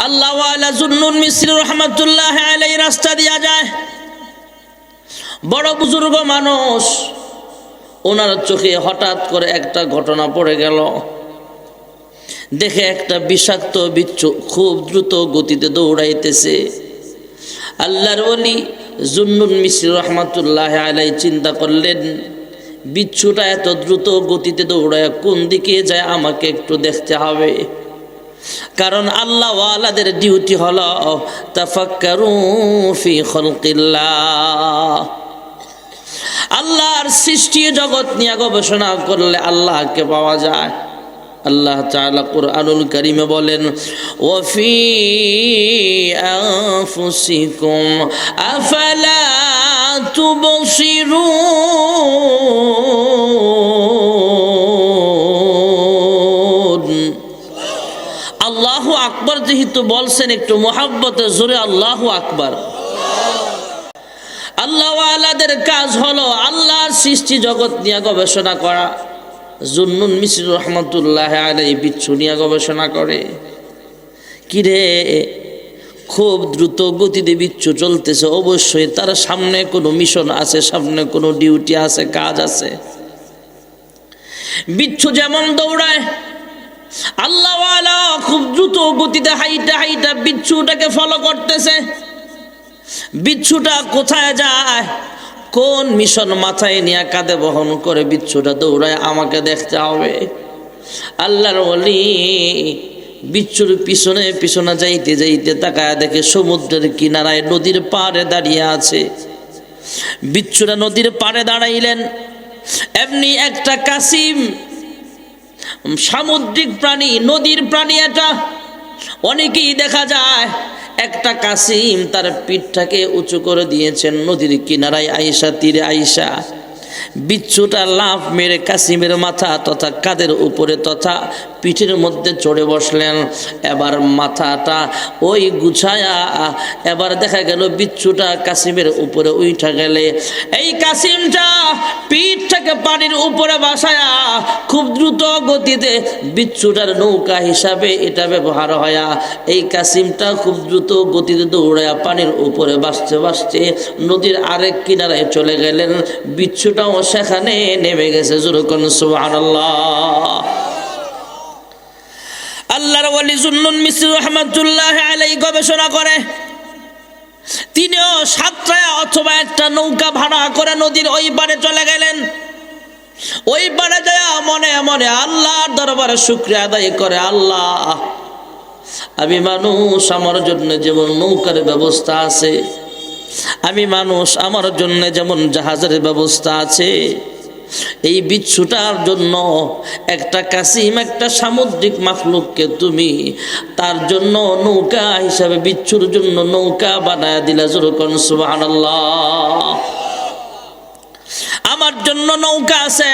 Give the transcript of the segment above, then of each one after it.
আল্লাহওয়ালা জুন্নুন মিসরি রহমাতুল্লাহ আলাইহি রাস্তা দিয়া যায়, বড় বুজুর্গ মানুষ। ওনার চোখে হঠাৎ করে একটা ঘটনা পড়ে গেল। দেখে একটা বিষাক্ত বিচ্ছু খুব দ্রুত গতিতে দৌড়াইতেছে। আল্লাহর ওলি জুন্নুন মিসরি রহমাতুল্লাহ আলাইহি চিন্তা করলেন, বিচ্ছুটা এত দ্রুত গতিতে দৌড়ায় কোন দিকে যায় আমাকে একটু দেখতে হবে। কারণ আল্লাহ ওয়ালাদের ডিউটি হলো তাফাক্কারু ফি খালকিল্লাহ, আল্লাহর সৃষ্টি জগৎ নিয়ে গবেষণা করলে আল্লাহকে পাওয়া যায়। আল্লাহ তাআলা কুরআনুল কারীমে বলেন, ওয়াফি আনফুসিকুম আফালা তুবসিরুন। আল্লাহু আকবার যেহেতু বলছেন, একটু মোহাব্বতে জোরে আল্লাহু আকবার। আল্লাহ ওয়ালাদের কাজ হলো আল্লাহর সৃষ্টি জগৎ নিয়ে গবেষণা করা। জুন্নুন মিসরি রহমাতুল্লাহ আলাইহি বিচ্ছু নিয়ে গবেষণা করে। কিরে, খুব দ্রুত গতিতে বিচ্ছু চলতেছে, অবশ্যই তার সামনে কোনো মিশন আছে, সামনে কোনো ডিউটি আছে, কাজ আছে। বিচ্ছু যেমন দৌড়ায়, আল্লাহ ওয়ালা খুব দ্রুত গতিতে হাইটা হাইটা বিচ্ছুটাকে ফলো করতেছে। বিচ্ছুটা কোথায় যায়, কোন মিশন মাথায় নিয়ে কাঁধে বহন করে বিচ্ছুটা দৌড়ায় আমাকে দেখতে হবে। আল্লাহর ওলি বিচ্ছুর পিছনে পিছনে যাইতে যাইতে তাকায় দেখে সমুদ্রের কিনারায় নদীর পাড়ে দাঁড়িয়ে আছে। বিচ্ছুরা নদীর পাড়ে দাঁড়াইলেন, এমনি একটা কাসিম, সামুদ্রিক প্রাণী, নদীর প্রাণী এটা, অনেকেই দেখা যায় একটা কাসিম তার পিঠটাকে উঁচু করে দিয়েছেন নদীর কিনারায় আইসা, তীরে আইসা বিচ্ছুটা লাফ মেরে কাসিমের মাথা তথা কাঁধের উপরে তথা পিঠের মধ্যে চড়ে বসলেন। এবার মাথাটা ওই গুছায়া এবার দেখা গেল বিচ্ছুটা কাসিমের উপরে উঠা গেলে এই কাসিমটা পিঠটাকে পানির উপরে বাসায়া খুব দ্রুত গতিতে বিচ্ছুটার নৌকা হিসাবে এটা ব্যবহার হয়া এই কাসিমটা খুব দ্রুত গতিতে দৌড়ায়া পানির উপরে বাসতে বাসতে নদীর আরেক কিনারায় চলে গেলেন। বিচ্ছুটাও সেখানে নেমে গেছে। যেরকম সুবহানাল্লাহ। আল্লাহর ওলি জুন্নুন মিসরি রহমাতুল্লাহ আলাইহি গবেষণা করে, তিনিও সাতটায় অথবা একটা নৌকা ভাড়া করে নদীর ওই পারে চলে গেলেন। ওই পারে যায় মনে মনে আল্লাহর দরবারে শুকরিয়া আদায় করে, আল্লাহ আমি মানুষ, আমার জন্য যেমন নৌকার ব্যবস্থা আছে, আমি মানুষ, আমার জন্য যেমন জাহাজের ব্যবস্থা আছে, এই বিচ্ছুটার জন্য একটা কাসিম, একটা সামুদ্রিক মাখলুককে তুমি তার জন্য নৌকা হিসাবে বিচ্ছুর জন্য নৌকা বানায় দিলা। যেরকম সুবহানাল্লাহ। আমার জন্য নৌকা আছে,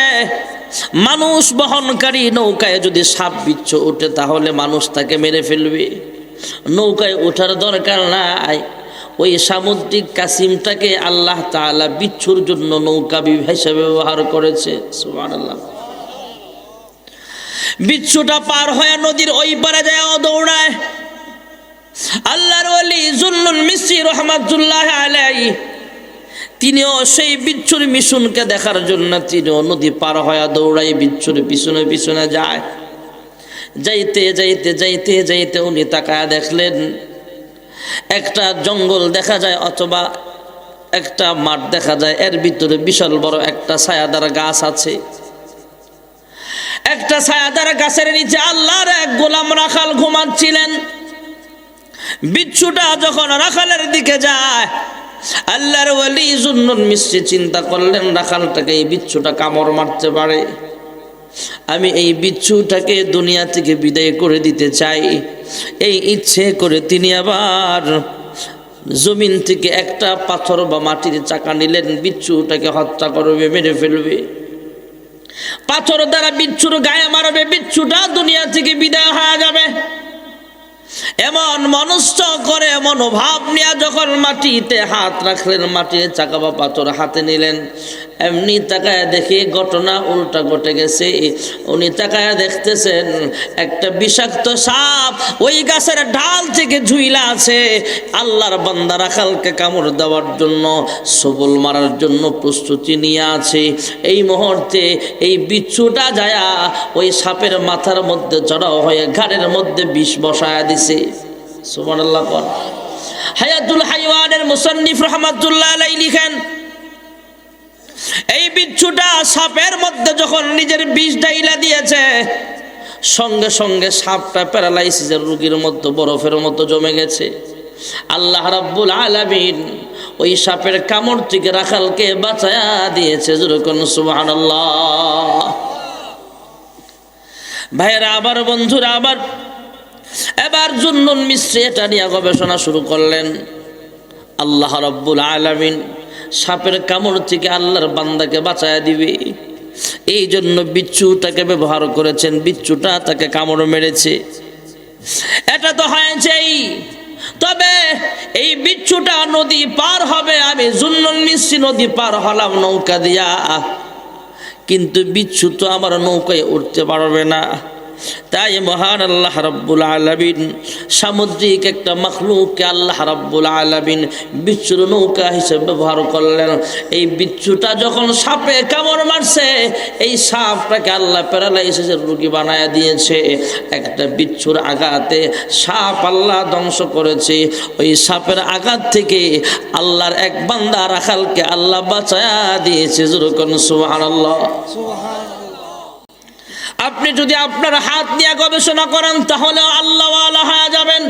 মানুষ বহনকারী নৌকায় যদি সাপ বিচ্ছু ওঠে তাহলে মানুষ তাকে মেরে ফেলবে, নৌকায় ওঠার দরকার নাই। ওই সামুদ্রিক কাসিমটাকে আল্লাহ তাআলা বিচ্ছুর জন্য নৌকা হিসেবে ব্যবহার করেছে। সুবহানাল্লাহ। বিচ্ছুটা পার হয়ে নদীর ওই পারে যায় দৌড়ায়। আল্লাহর ওলি জুন্নুন মিসরি রহমাতুল্লাহ আলাইহি তিনিও সেই বিচ্ছুর মিশনকে দেখার জন্য তিনিও নদী পার হয়ে দৌড়ায় বিচ্ছুর পিছনে পিছনে যায়। যাইতে যাইতে যাইতে যাইতে উনি তাকায়া দেখলেন একটা জঙ্গল দেখা যায় অথবা একটা মাঠ দেখা যায়, এর ভিতরে বিশাল বড় একটা ছায়াদার গাছ আছে। একটা ছায়াদার গাছের নিচে আল্লাহর এক গোলাম রাখাল ঘুমাচ্ছিলেন। বিচ্ছুটা যখন রাখালের দিকে যায়, আল্লাহর ওলি জুন্নুন মিসরি চিন্তা করলেন রাখালটাকে এই বিচ্ছুটা কামড় মারতে পারে, আমি এই বিচ্ছুটাকে দুনিয়া থেকে বিদায় করে দিতে চাই। এই ইচ্ছে করে তিনি আবার জমিন থেকে একটা পাথর বা মাটির চাকা নিলেন, বিচ্ছুটাকে হত্যা করবে, মেরে ফেলবে, পাথর দ্বারা বিচ্ছুর গায়ে মারবে, বিচ্ছুটা দুনিয়া থেকে বিদায় হয়ে যাবে। এমন মনস্থ করে মনোভাব নিয়ে যখন মাটিতে হাত রাখলেন, মাটির চাকা বা পাথর হাতে নিলেন, এমনি তাকায় দেখে ঘটনা উল্টা ঘটে গেছে। উনি তাকায় দেখতেছেন একটা বিষাক্ত সাপ ওই গাছের ডাল থেকে ঝুইলা আছে, আল্লাহর বান্দা রাখালকে কামড় দেওয়ার জন্য, সবল মারার জন্য প্রস্তুতি নিয়ে আছে। এই মুহূর্তে এই বিচ্ছুটা যায়া ওই সাপের মাথার মধ্যে জড়াও হয়ে ঘাড়ের মধ্যে বিষ বসায়া দিছে। সুবহানাল্লাহ। হায়াতুল হাইওয়ানের মুসান্নিফ রাহমাতুল্লাহ আলাইহি লিখেন, এই বিচ্ছুটা সাপের মধ্যে যখন নিজের বিষ ঢাইলা দিয়েছে, সঙ্গে সঙ্গে সাপটা প্যারালাইসিসের রোগীর মতো বরফের মতো জমে গেছে। আল্লাহ রাব্বুল আলামিন ওই সাপের কামড় থেকে রাখালকে বাঁচায়া দিয়েছে। যেরকম সুবহানাল্লাহ। ভাইয়েরা আবার, বন্ধুরা আবার, এবার জুন্নুন মিস্ত্রি এটা নিয়ে গবেষণা শুরু করলেন। আল্লাহ রাব্বুল আলামিন সাপের কামড় থেকে আল্লাহর বান্দাকে বাঁচায়া দিবে, এই জন্য বিচ্ছুটাকে ব্যবহার করেছেন। বিচ্ছুটা তাকে কামড় মেরেছে, এটা তো হয়েছেই। তবে এই বিচ্ছুটা নদী পার হবে, আমি জুন্নুন মিস্ত্রি নদী পার হলাম নৌকা দিয়া, কিন্তু বিচ্ছু তো আমার নৌকায় উঠতে পারবে না। তাই মহান আল্লাহ রাব্বুল আলামিন সামুদ্রিক একটা মাখলুককে আল্লাহ রাব্বুল আলামিন বিচ্ছুর নৌকা হিসেবে ব্যবহার করলেন। এই বিচ্ছুটা যখন সাপে কামড় মারছে, এই সাপটাকে আল্লাহ প্যারালাইসিসের রোগী বানায়া দিয়েছে। একটা বিচ্ছুর আঘাতে সাপ আল্লাহ ধ্বংস করেছে। ওই সাপের আঘাত থেকে আল্লাহর এক বান্দা রাখালকে আল্লাহ বাঁচায়া দিয়েছে। যেরকম সুবহানাল্লাহ। আপনি যদি আপনার হাত নিয়ে গবেষণা করেন তাহলে আল্লাহওয়ালা হয়ে যাবেন।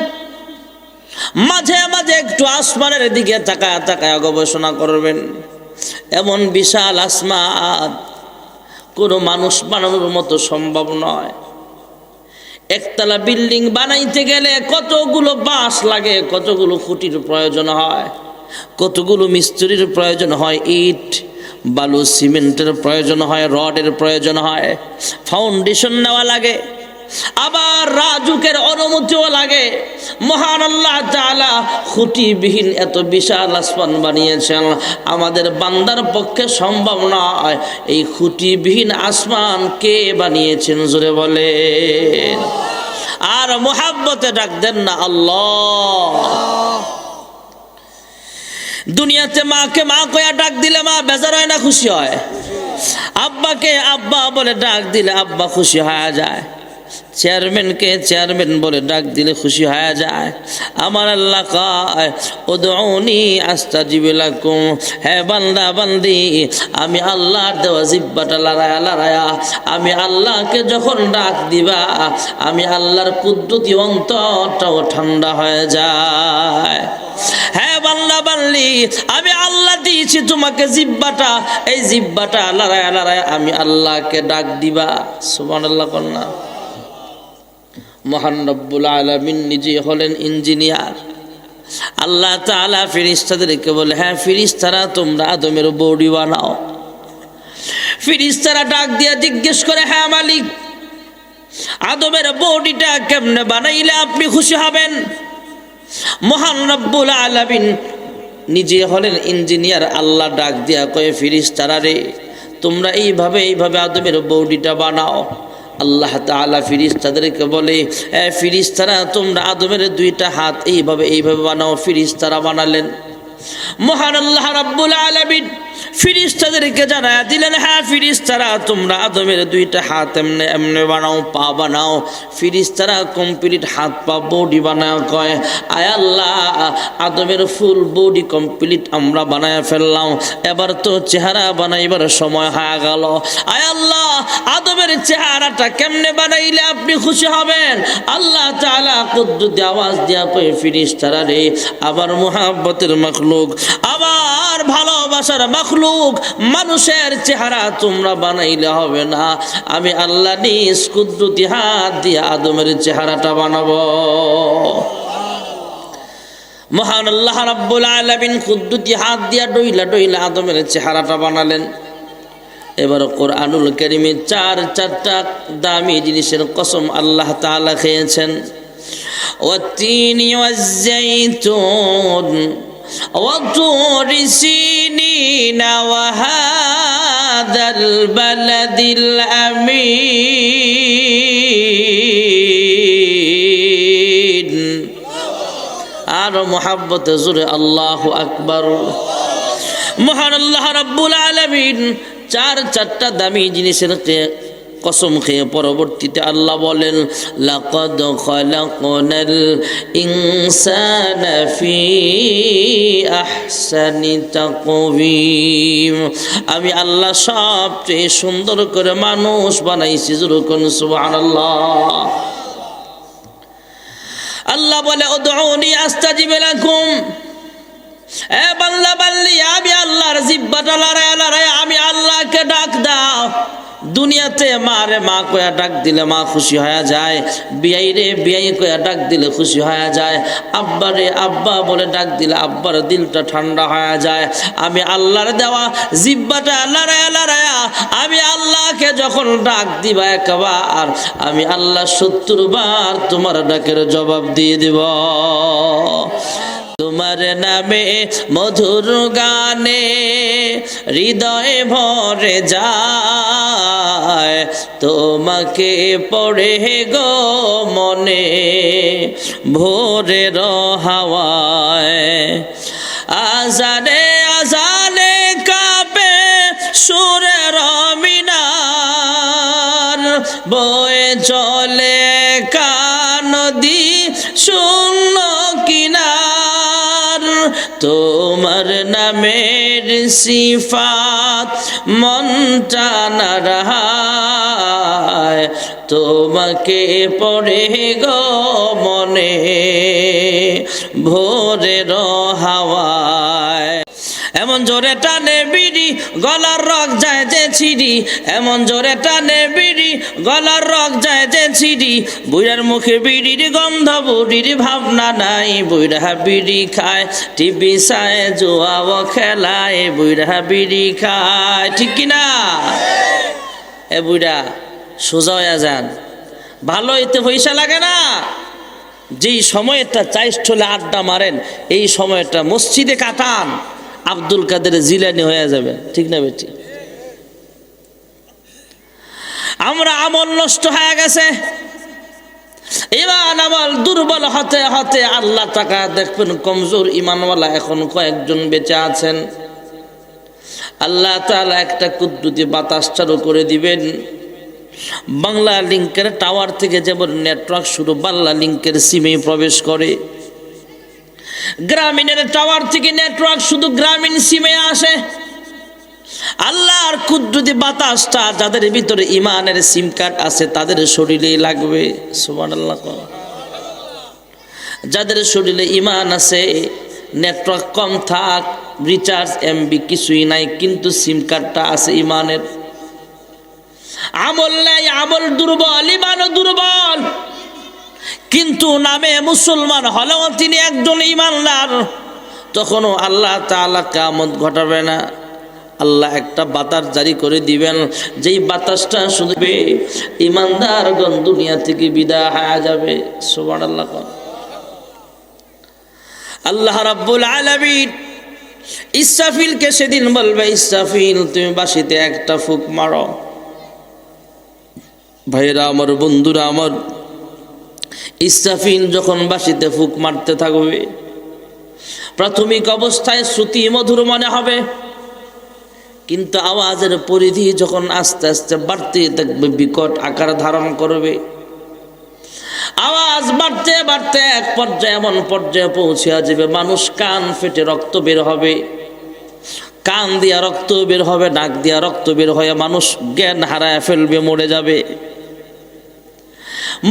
মাঝে মাঝে একটু আসমানের দিকে তাকায় তাকায় গবেষণা করবেন। এমন বিশাল আসমান কোনো মানুষ বানানোর মতো সম্ভব নয়। একতলা বিল্ডিং বানাইতে গেলে কতগুলো বাঁশ লাগে, কতগুলো খুঁটির প্রয়োজন হয়, কতগুলো মিস্ত্রির প্রয়োজন হয়, ইট বালু সিমেন্টের প্রয়োজন হয়, রডের প্রয়োজন হয়, ফাউন্ডেশন নেওয়া লাগে, আবার রাজুকের অনুমতিও লাগে। মহান আল্লাহ তাআলা খুঁটিবিহীন এত বিশাল আসমান বানিয়েছেন, আমাদের বান্দার পক্ষে সম্ভব নয়। এই খুঁটিবিহীন আসমান কে বানিয়েছেন জোরে বলেন। আর মুহাব্বতে ডাক দেন না আল্লাহ। দুনিয়াতে মাকে মা কয়া ডাক দিলে মা বেজার হয় না খুশি হয়? আব্বাকে আব্বা বলে ডাক দিলে আব্বা খুশি হয়ে যায়। চেয়ারম্যানকে চেয়ারম্যান বলে ডাক দিলে খুশি হয়ে যায়। আমার আল্লাহ কয় উদউনি আস্তাজিব লাকুম, হে বান্দা বান্দি, আমি আল্লাহর দেওয়া জিহ্বাটা লড়ায়া লড়ায়া আমি আল্লাহকে যখন ডাক দিবা, আমি আল্লাহর কুদরতি অন্তরটাও ঠান্ডা হয়ে যায়। হ্যাঁ বান্দা বান্দি, আমি আল্লাহ দিয়েছি তোমাকে জিহ্বাটা, এই জিহ্বাটা লড়ায়া লড়ায়া আমি আল্লাহকে ডাক দিবা। সুবহানাল্লাহ কন্যা। মহান রব্বুল আলামিন নিজে হলেন ইঞ্জিনিয়ার। আল্লাহ তাআলা ফেরেশতাদেরকে বলে, হ্যাঁ ফেরেশতারা তোমরা আদমের বডি বানাও। ফেরেশতারা ডাক দিয়া জিজ্ঞেস করে, হ্যাঁ মালিক, আদমের বডিটা কেমনে বানাইলে আপনি খুশি হবেন? মহান রব্বুল আলামিন নিজে হলেন ইঞ্জিনিয়ার। আল্লাহ ডাক দিয়া কয়ে, ফেরেশতারা রে, তোমরা এইভাবে এইভাবে আদমের বডিটা বানাও। আল্লাহ তাআলা ফেরেশতাদেরকে বলে, ফেরেশতারা তোমরা আদমের দুইটা হাত এইভাবে এইভাবে বানাও। ফেরেশতারা বানালেন। মহান আল্লাহ রাব্বুল আলামিন ফেরেশতাদেরকে জানায়া দিলেন, হ্যাঁ ফেরেশতারা তোমরা আদমের দুইটা হাত এমনে এমনে বানাও, পা বানাও। ফেরেশতারা কমপ্লিট হাত পা বডি বানায় কয়, আয় আল্লাহ, আদমের ফুল বডি কমপ্লিট আমরা বানায় ফেললাম, এবার তো চেহারা বানাইবার সময় হয়ে গেল। আয় আল্লাহ, আদমের চেহারাটা কেমনে বানাইলে আপনি খুশি হবেন? আল্লাহ তাআলা কুদরতি আওয়াজ দিয়া কয়, ফেরেশতারা রে, আবার মুহাব্বতের মাখলুক, আবার ভালোবাসার মাখলুক, মানুষের চেহারা তোমরা বানাইলে হবে না, আমি আল্লাহ নিজ কুদরতি হাত দিয়ে আদমের চেহারাটা বানাবো। মহান আল্লাহ রাব্বুল আলামিন কুদরতি হাত দিয়া ডইলা ডইলা আদমের চেহারাটা বানালেন। এবার কোরআনুল কারীমে চারটা দামি জিনিসের কসম আল্লাহ তাআলা খেয়েছেন। ওয়াত্তিনি ওয়াজ্জাইতুন وطور سينين وهذا হাযাল বালাদিল আমিন। আর মুহাব্বতে জোরে আল্লাহু আকবার। মহান আল্লাহ রাব্বুল আলামিন চারটা দামি জিনিসের কসম খেয়ে পরবর্তীতে আল্লাহ বলেন, লাকাদ খালাকনাল ইনসানা ফি আহসানি তাকওয়িম। আমি আল্লাহ সবচেয়ে সুন্দর করে মানুষ বানাইছি। যেরকম সুবহানাল্লাহ। আল্লাহ বলে, উদউনি আস্তাজিব লাকুম। এ বান্দা বান্দি, আমি আল্লাহর জিহ্বাটা লড়ায় আমি আল্লাহকে ডাক দাও। দুনিয়াতে মারে মা কয়া ডাক দিলে মা খুশি হয়ে যায়, বিয়াই রে বিয়াই কয়া ডাক দিলে খুশি হয়ে যায়, আব্বা রে আব্বা বলে ডাক দিলে আব্বার দিলটা ঠান্ডা হয়ে যায়। আমি আল্লাহর দেওয়া জিহ্বাটা লড়ায় আমি আল্লাহকে যখন ডাক দিবা একবার, আমি আল্লাহ 70 বার তোমার ডাকের জবাব দিয়ে দিব। তোমার নামে মধুর গানে হৃদয় ভরে যায়, তোমাকে পড়ে গো মনে ভোরের হাওয়ায়। আজানে আজানে কাঁপে সুরের মিনার, বয়ে চলে কানদী শূন্য কিনার। তোমার নামের সিফাত মনটা না রাহায়, তোমাকে পড়ে গো মনে ভোরের হাওয়ায়। এমন জোরে টানে বিড়ি গলার রগ যায় যে ছিড়ি, এমন জোরে টানে বিড়ি গলার রগ যায় যে ছিড়ি। বুড়ার মুখে বিড়ির গন্ধ, বুড়ির ভাবনা নাই। বুড়া বিড়ি খায়, টিভি চায়, জুয়াও খেলায়, বুড়া বিড়ি খায়। ঠিক কিনা? এ বুড়া সোজা হয়ে যান, ভালো এতে পয়সা লাগে না। যেই সময়টা চাইস্থলে আড্ডা মারেন, এই সময়টা মসজিদে কাটান, আব্দুল কাদের জিলানি হয়ে যাবে। ঠিক না বেটি? আমরা আমল নষ্ট হয়ে গেছে, ইমান আমল দুর্বল হতে হতে আল্লাহ তাআলা দেখবেন কমজোর ইমানওয়ালা এখন কয়েকজন বেঁচে আছেন। আল্লাহ তাআলা একটা কুদরতি বাতাস চালু করে দিবেন। বাংলা লিংকের টাওয়ার থেকে যেমন নেটওয়ার্ক শুরু বাংলা লিংকের সিমে প্রবেশ করে, গ্রামীণের টাওয়ার থেকে নেটওয়ার্ক শুধু গ্রামীণ সিমে আসে। আল্লাহর কুদরতি বাতাসটা যাদের ভিতরে ইমানের সিম কার্ড আছে তাদের শরীরেই লাগবে। সুবহানাল্লাহ। যাদের শরীরে ইমান আছে, নেটওয়ার্ক কম থাক, রিচার্জ এমবি কিছুই নাই, কিন্তু সিম কার্ডটা আছে ইমানের। আমল নাই, আমল দুর্বল, ইমানও দুর্বল, কিন্তু নামে মুসলমান হলেও তিনি একজন ইমানদার। তখনও আল্লাহ তাআলা কিয়ামত ঘটাবে না, আল্লাহ একটা বাতাস জারি করে দিবেন, যেই বাতাসটা শুনবে ইমানদারগণ দুনিয়া থেকে বিদায় হয়ে যাবে। সুবহানাল্লাহ। আল্লাহ রাব্বুল আলামিন ইসরাফিলকে সেদিন বলবে, ইসরাফিল তুমি বাঁশিতে একটা ফুঁক মারো। ভাইরা আমার, বন্ধুরা আমার, ইসরাফিল যখন বাঁশিতে ফুঁক মারতে থাকবে, প্রাথমিক অবস্থায় শ্রুতি মধুর মনে হবে, কিন্তু আওয়াজের পরিধি যখন আস্তে আস্তে বাড়তে থাকবে বিকট আকার ধারণ করবে। আওয়াজ বাড়তে বাড়তে এক পর্যায়ে এমন পর্যায়ে পৌঁছে যাবে মানুষ কান ফেটে রক্ত বের হবে, কান দিয়া রক্ত বের হবে, নাক দিয়া রক্ত বের হয়ে মানুষ জ্ঞান হারায় ফেলবে, মরে যাবে।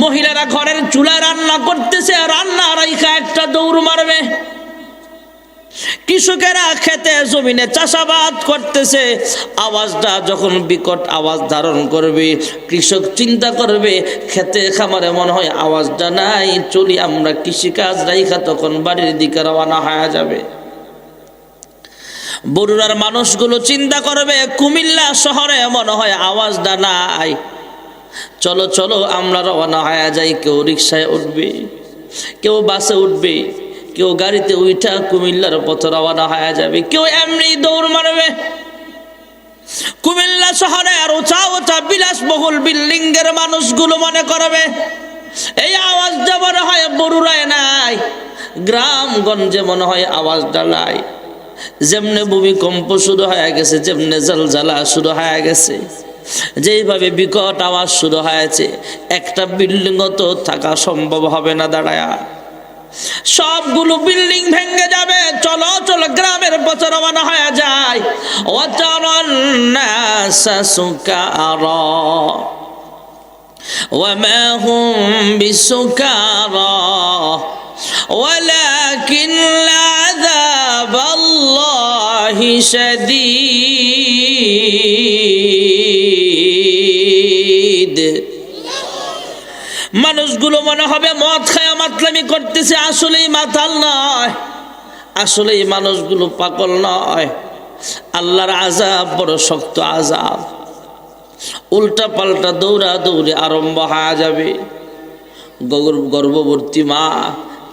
মহিলারা ঘরের চুলায় রান্না করতেছে, রান্না রাইখা একটা দৌড় মারবে। কৃষকেরা খেতে জমিনে চাষাবাদ করতেছে, আওয়াজটা যখন বিকট আওয়াজ ধারণ করবে, কৃষক চিন্তা করবে খেতে খামারে মনে হয় আওয়াজটা নাই, চলি আমরা কৃষিকাজ রাইখা তখন বাড়ির দিকে রওনা হয়ে যাবে। বরুড়ার মানুষগুলো চিন্তা করবে কুমিল্লা শহরে মনে হয় আওয়াজটা নাই, চলো চলো আমরা রওনা হয়ে যাই। কেউ রিক্সায় উঠবে, কেউ বাসে উঠবে, কেউ গাড়িতে উঠা কুমিল্লার পথে রওনা হয়ে যাবে, কেউ এমনি দৌড় মারবে। কুমিল্লা শহরের উঁচা উঁচা বিলাসবহুল বিল্ডিং এর মানুষগুলো মনে করবে এই আওয়াজটা মনে হয় বড়ুরায় নাই, গ্রামগঞ্জে মনে হয় আওয়াজটা নাই। যেমনে ভূমিকম্প শুরু হয়ে গেছে, যেমনে জলজালা শুরু হয়ে গেছে, যেইভাবে বিকট আওয়াজ শুরু হয়েছে, একটা বিল্ডিং তো থাকা সম্ভব হবে না দাঁড়ায়া, সবগুলো বিল্ডিং ভেঙে যাবে। চলো চলো গ্রামের পথে রওনা হয়ে যায়। ওয়াতারান নাসা সুকারা ওয়ামা হুম বিসুকারা ওয়ালাকিন আযাবাল্লাহি শাদীদ। মানুষগুলো মনে হবে মদ খায়া মাতলামি করতেছে, আসলেই মাতাল নয়, আসলেই মানুষগুলো পাগল নয়। আল্লাহর আযাব বড় শক্ত আযাব। উল্টা পাল্টা দৌড়া দৌড়ে আরম্ভ হয়ে যাবে। গর্ভবতী মা,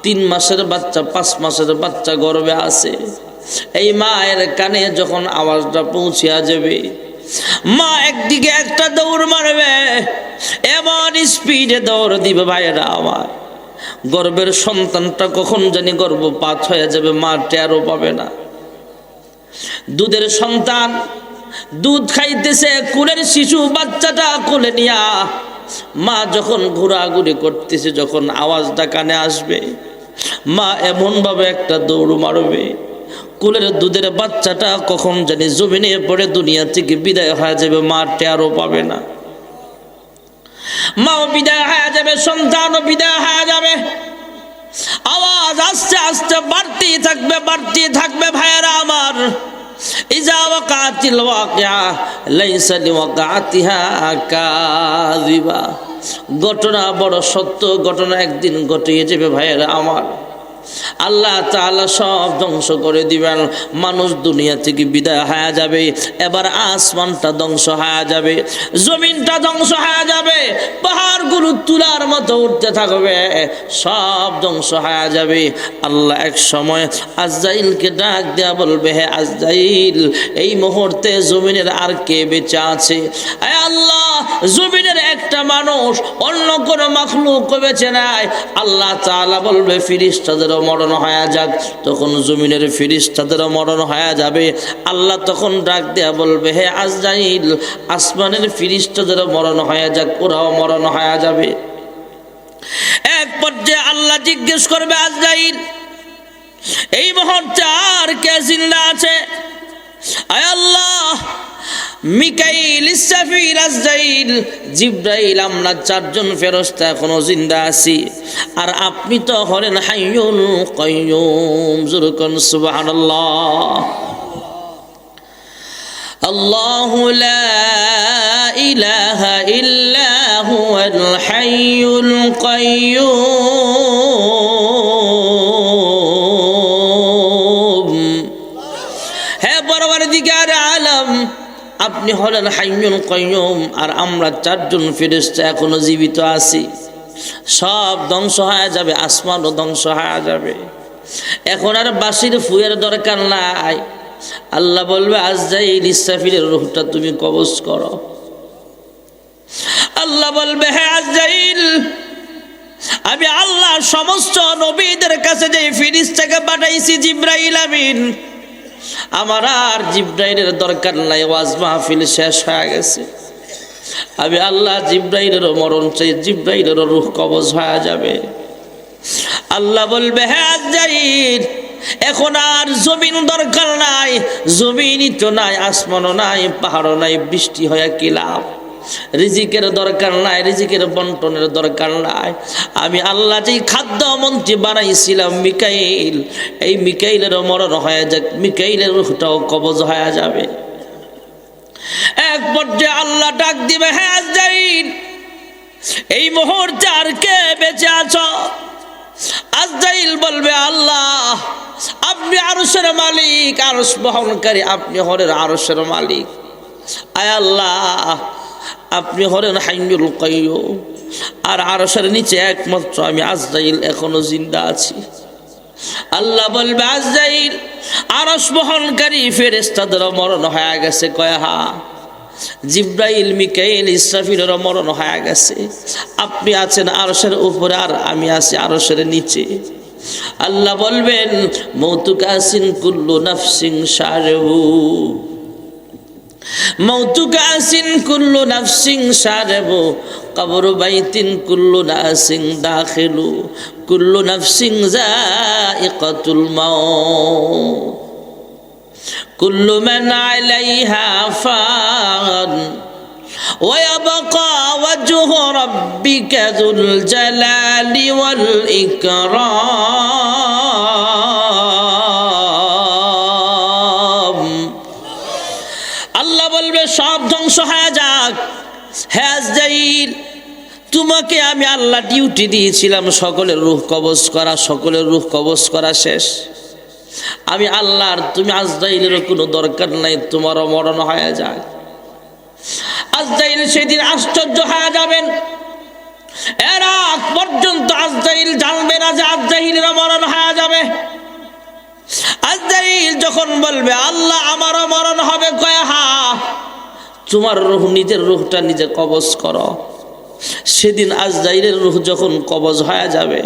3 মাসের বাচ্চা 5 মাসের বাচ্চা গর্ভে আছে, এই মায়ের কানে যখন আওয়াজটা পৌঁছিয়া যাবে, মা একদিকে একটা দৌড় মারবে, এমন স্পিডে দৌড় দিবে ভাইয়েরা আমার, গর্ভের সন্তানটা কখন জানি গর্ভপাত হয়ে যাবে, মা টেরও পাবে না। দুধের সন্তান দুধ খাইতেছে, কোলের শিশু বাচ্চাটা কোলে নিয়া মা যখন ঘোরাঘুরি করতেছে, যখন আওয়াজটা কানে আসবে, মা এমন ভাবে একটা দৌড় মারবে, কোলের দুধের বাচ্চাটা কখন জানি জমিনে পড়ে দুনিয়া থেকে বিদায় হয়ে যাবে, মা টেরও পাবে না। মাও বিদায় হয়ে যাবে, সন্তানও বিদায় হয়ে যাবে। আওয়াজ আস্তে আস্তে বাড়তেই থাকবে, বাড়তেই থাকবে ভাইয়েরা আমার। ইজা ওয়াকাতিল ওয়াকিয়া লাইসা লিওয়াকাতিহা কাযিবা। ঘটনা বড় সত্য, ঘটনা একদিন ঘটিয়ে যাবে ভাইয়েরা আমার। আল্লাহ তাআলা সব ধ্বংস করে দিবেন, মানুষ দুনিয়া থেকে বিদায় হয়ে যাবে, এবার আসমানটা ধ্বংস হয়ে যাবে, জমিনটা ধ্বংস হয়ে যাবে, পাহাড়গুলো তুলার মতো উঠতে থাকবে, সব ধ্বংস হয়ে যাবে। আল্লাহ এক সময় আজরাইলকে ডাক দেয়া বলবে, হে আজরাইল, এই মুহূর্তে জমিনের আর কে বেঁচে আছে? হে আল্লাহ, জমিনের একটা মানুষ, অন্য কোনো মাখলুক বেঁচে নাই। আল্লাহ তাআলা বলবে, ফেরেশতাদের মরণ হয়ে যাক। তখন জমিনের ফেরেশতাদেরও মরণ হয়ে যাবে। আল্লাহ তখন ডাক দেয়া বলবে, হে আজরাইল, আসমানের ফেরেশতাদেরও মরণ হয়ে যাক, ওরাও মরণ হয়ে যাবে। এক পর্যায়ে আল্লাহ জিজ্ঞেস করবে, আজরাইল, এই মুহূর্তে আর কে জিন্দা আছে? আয় আল্লাহ, মিকাইল, ইসরাফিল, আজরাইল, জিবরাইল, আমরা 4 জন ফেরেশতা এখনো জিন্দা আছি, আর আপনি তো হলেন হাইয়ুল কাইয়ুম। জোরে কোন সুবহানাল্লাহ। আল্লাহু লা ইলাহা ইল্লা হুয়াল হাইয়ুল কাইয়ুম। হে পরওয়ারদিগার আলম, আপনি হলেন হাইয়ুল কাইয়ুম, আর আমরা 4 জন ফেরেশতা এখনো জীবিত আছি। সব ধ্বংস হয়ে যাবে, আসমানও ধ্বংস হয়ে যাবে, এখন আর বাঁশির ফুয়ের দরকার নাই। আল্লাহ বলবে, আজরাইল, ইসরাফিলের রূহটা তুমি কবজ করো। আল্লাহ বলবে, হে আজরাইল, আমি আল্লাহ সমস্ত নবীদের কাছে যে ফেরেশতাকে পাঠাইছি, জিবরাইল আমিন, আমার আর জিবরাইলের দরকার নাই, ওয়াজ মাহফিল শেষ হয়ে গেছে। আমি আল্লাহ জিবরাইলেরও মরণ চাই, জিবরাইলেরও রূহ কবজ হয়ে যাবে। আল্লাহ বলবে, হে আজরাইল, এখন আর জমিন দরকার নাই, জমিনই তো নাই, আসমানও নাই, পাহাড়ও নাই, বৃষ্টি হয়ে কি লাভ? রিজিকের দরকার নাই, রিজিকের বন্টনের দরকার নাই। আমি আল্লাহ যেই খাদ্য মন্ত্রী বানাইছিলাম মিকাইল, এই মিকাইলেরও মরণ হয়ে যাক, মিকাইলের রূহটাও কবজ হয়ে যাবে। এক পর্যায়ে আল্লাহ ডাক দিবে, হে আজরাইল, এই মুহূর্তে আর কে বেঁচে আছো? আজরাইল বলবে, আল্লাহ, আপনি আরশের মালিক, আরশ বহনকারী, আপনি হলেন আরশের মালিক। আয় আল্লাহ, আপনি হলেন হাইয়ুল কাইয়ুম, আর আরশের নিচে একমাত্র আমি আজরাইল এখনো জিন্দা আছি। আল্লাহ বলবে, আজরাইল, আরশ বহনকারী ফেরেশতাদের মরণ হয়ে গেছে। কয়, হ্যাঁ। জিব্রাইল মিকাইল ইসরাফিলের মরণ হয়ে গেছে। আপনি আছেন আরশের উপরে আর আমি আছি আরশের নিচে। আল্লাহ বলবেন মৌতুকা আসিন কুল্লু নাফসিন শারবু, মৌতুকা আসিন কুল্লু নাফসিন শারবু, কবর বাইতিন কুল্লু নাসিন দাখিলু, কুল্লু নাফসিন যায়িকাতুল মাউত, কুল্লু মান আলাইহা ফান, ويبقى وجه ربك ذو الجلال والإكرام। আল্লাহ বলবে সব ধ্বংস হয়ে যাক। হে আজরাইল, তোমাকে আমি আল্লাহ ডিউটি দিয়েছিলাম সকলের রূহ কবজ করা, সকলের রূহ কবজ করা শেষ। আমি আল্লাহর, তুমি আজরাইলের কোনো দরকার নাই, তোমারও মরণ হয়ে যাক। আজরাইল সেদিন আশ্চর্য হয়ে যাবেন। এর আগ পর্যন্ত আজরাইল জানবে না যে আজরাইলের মরণ হয়ে যাবে। আজরাইল যখন বলবে আল্লাহ আমারও মরণ হবে, কয় হা, তোমার রূহ, নিজের রূহটা নিজে কবজ করো। সেদিন আজরাইলের রূহ যখন কবজ হয়ে যাবে,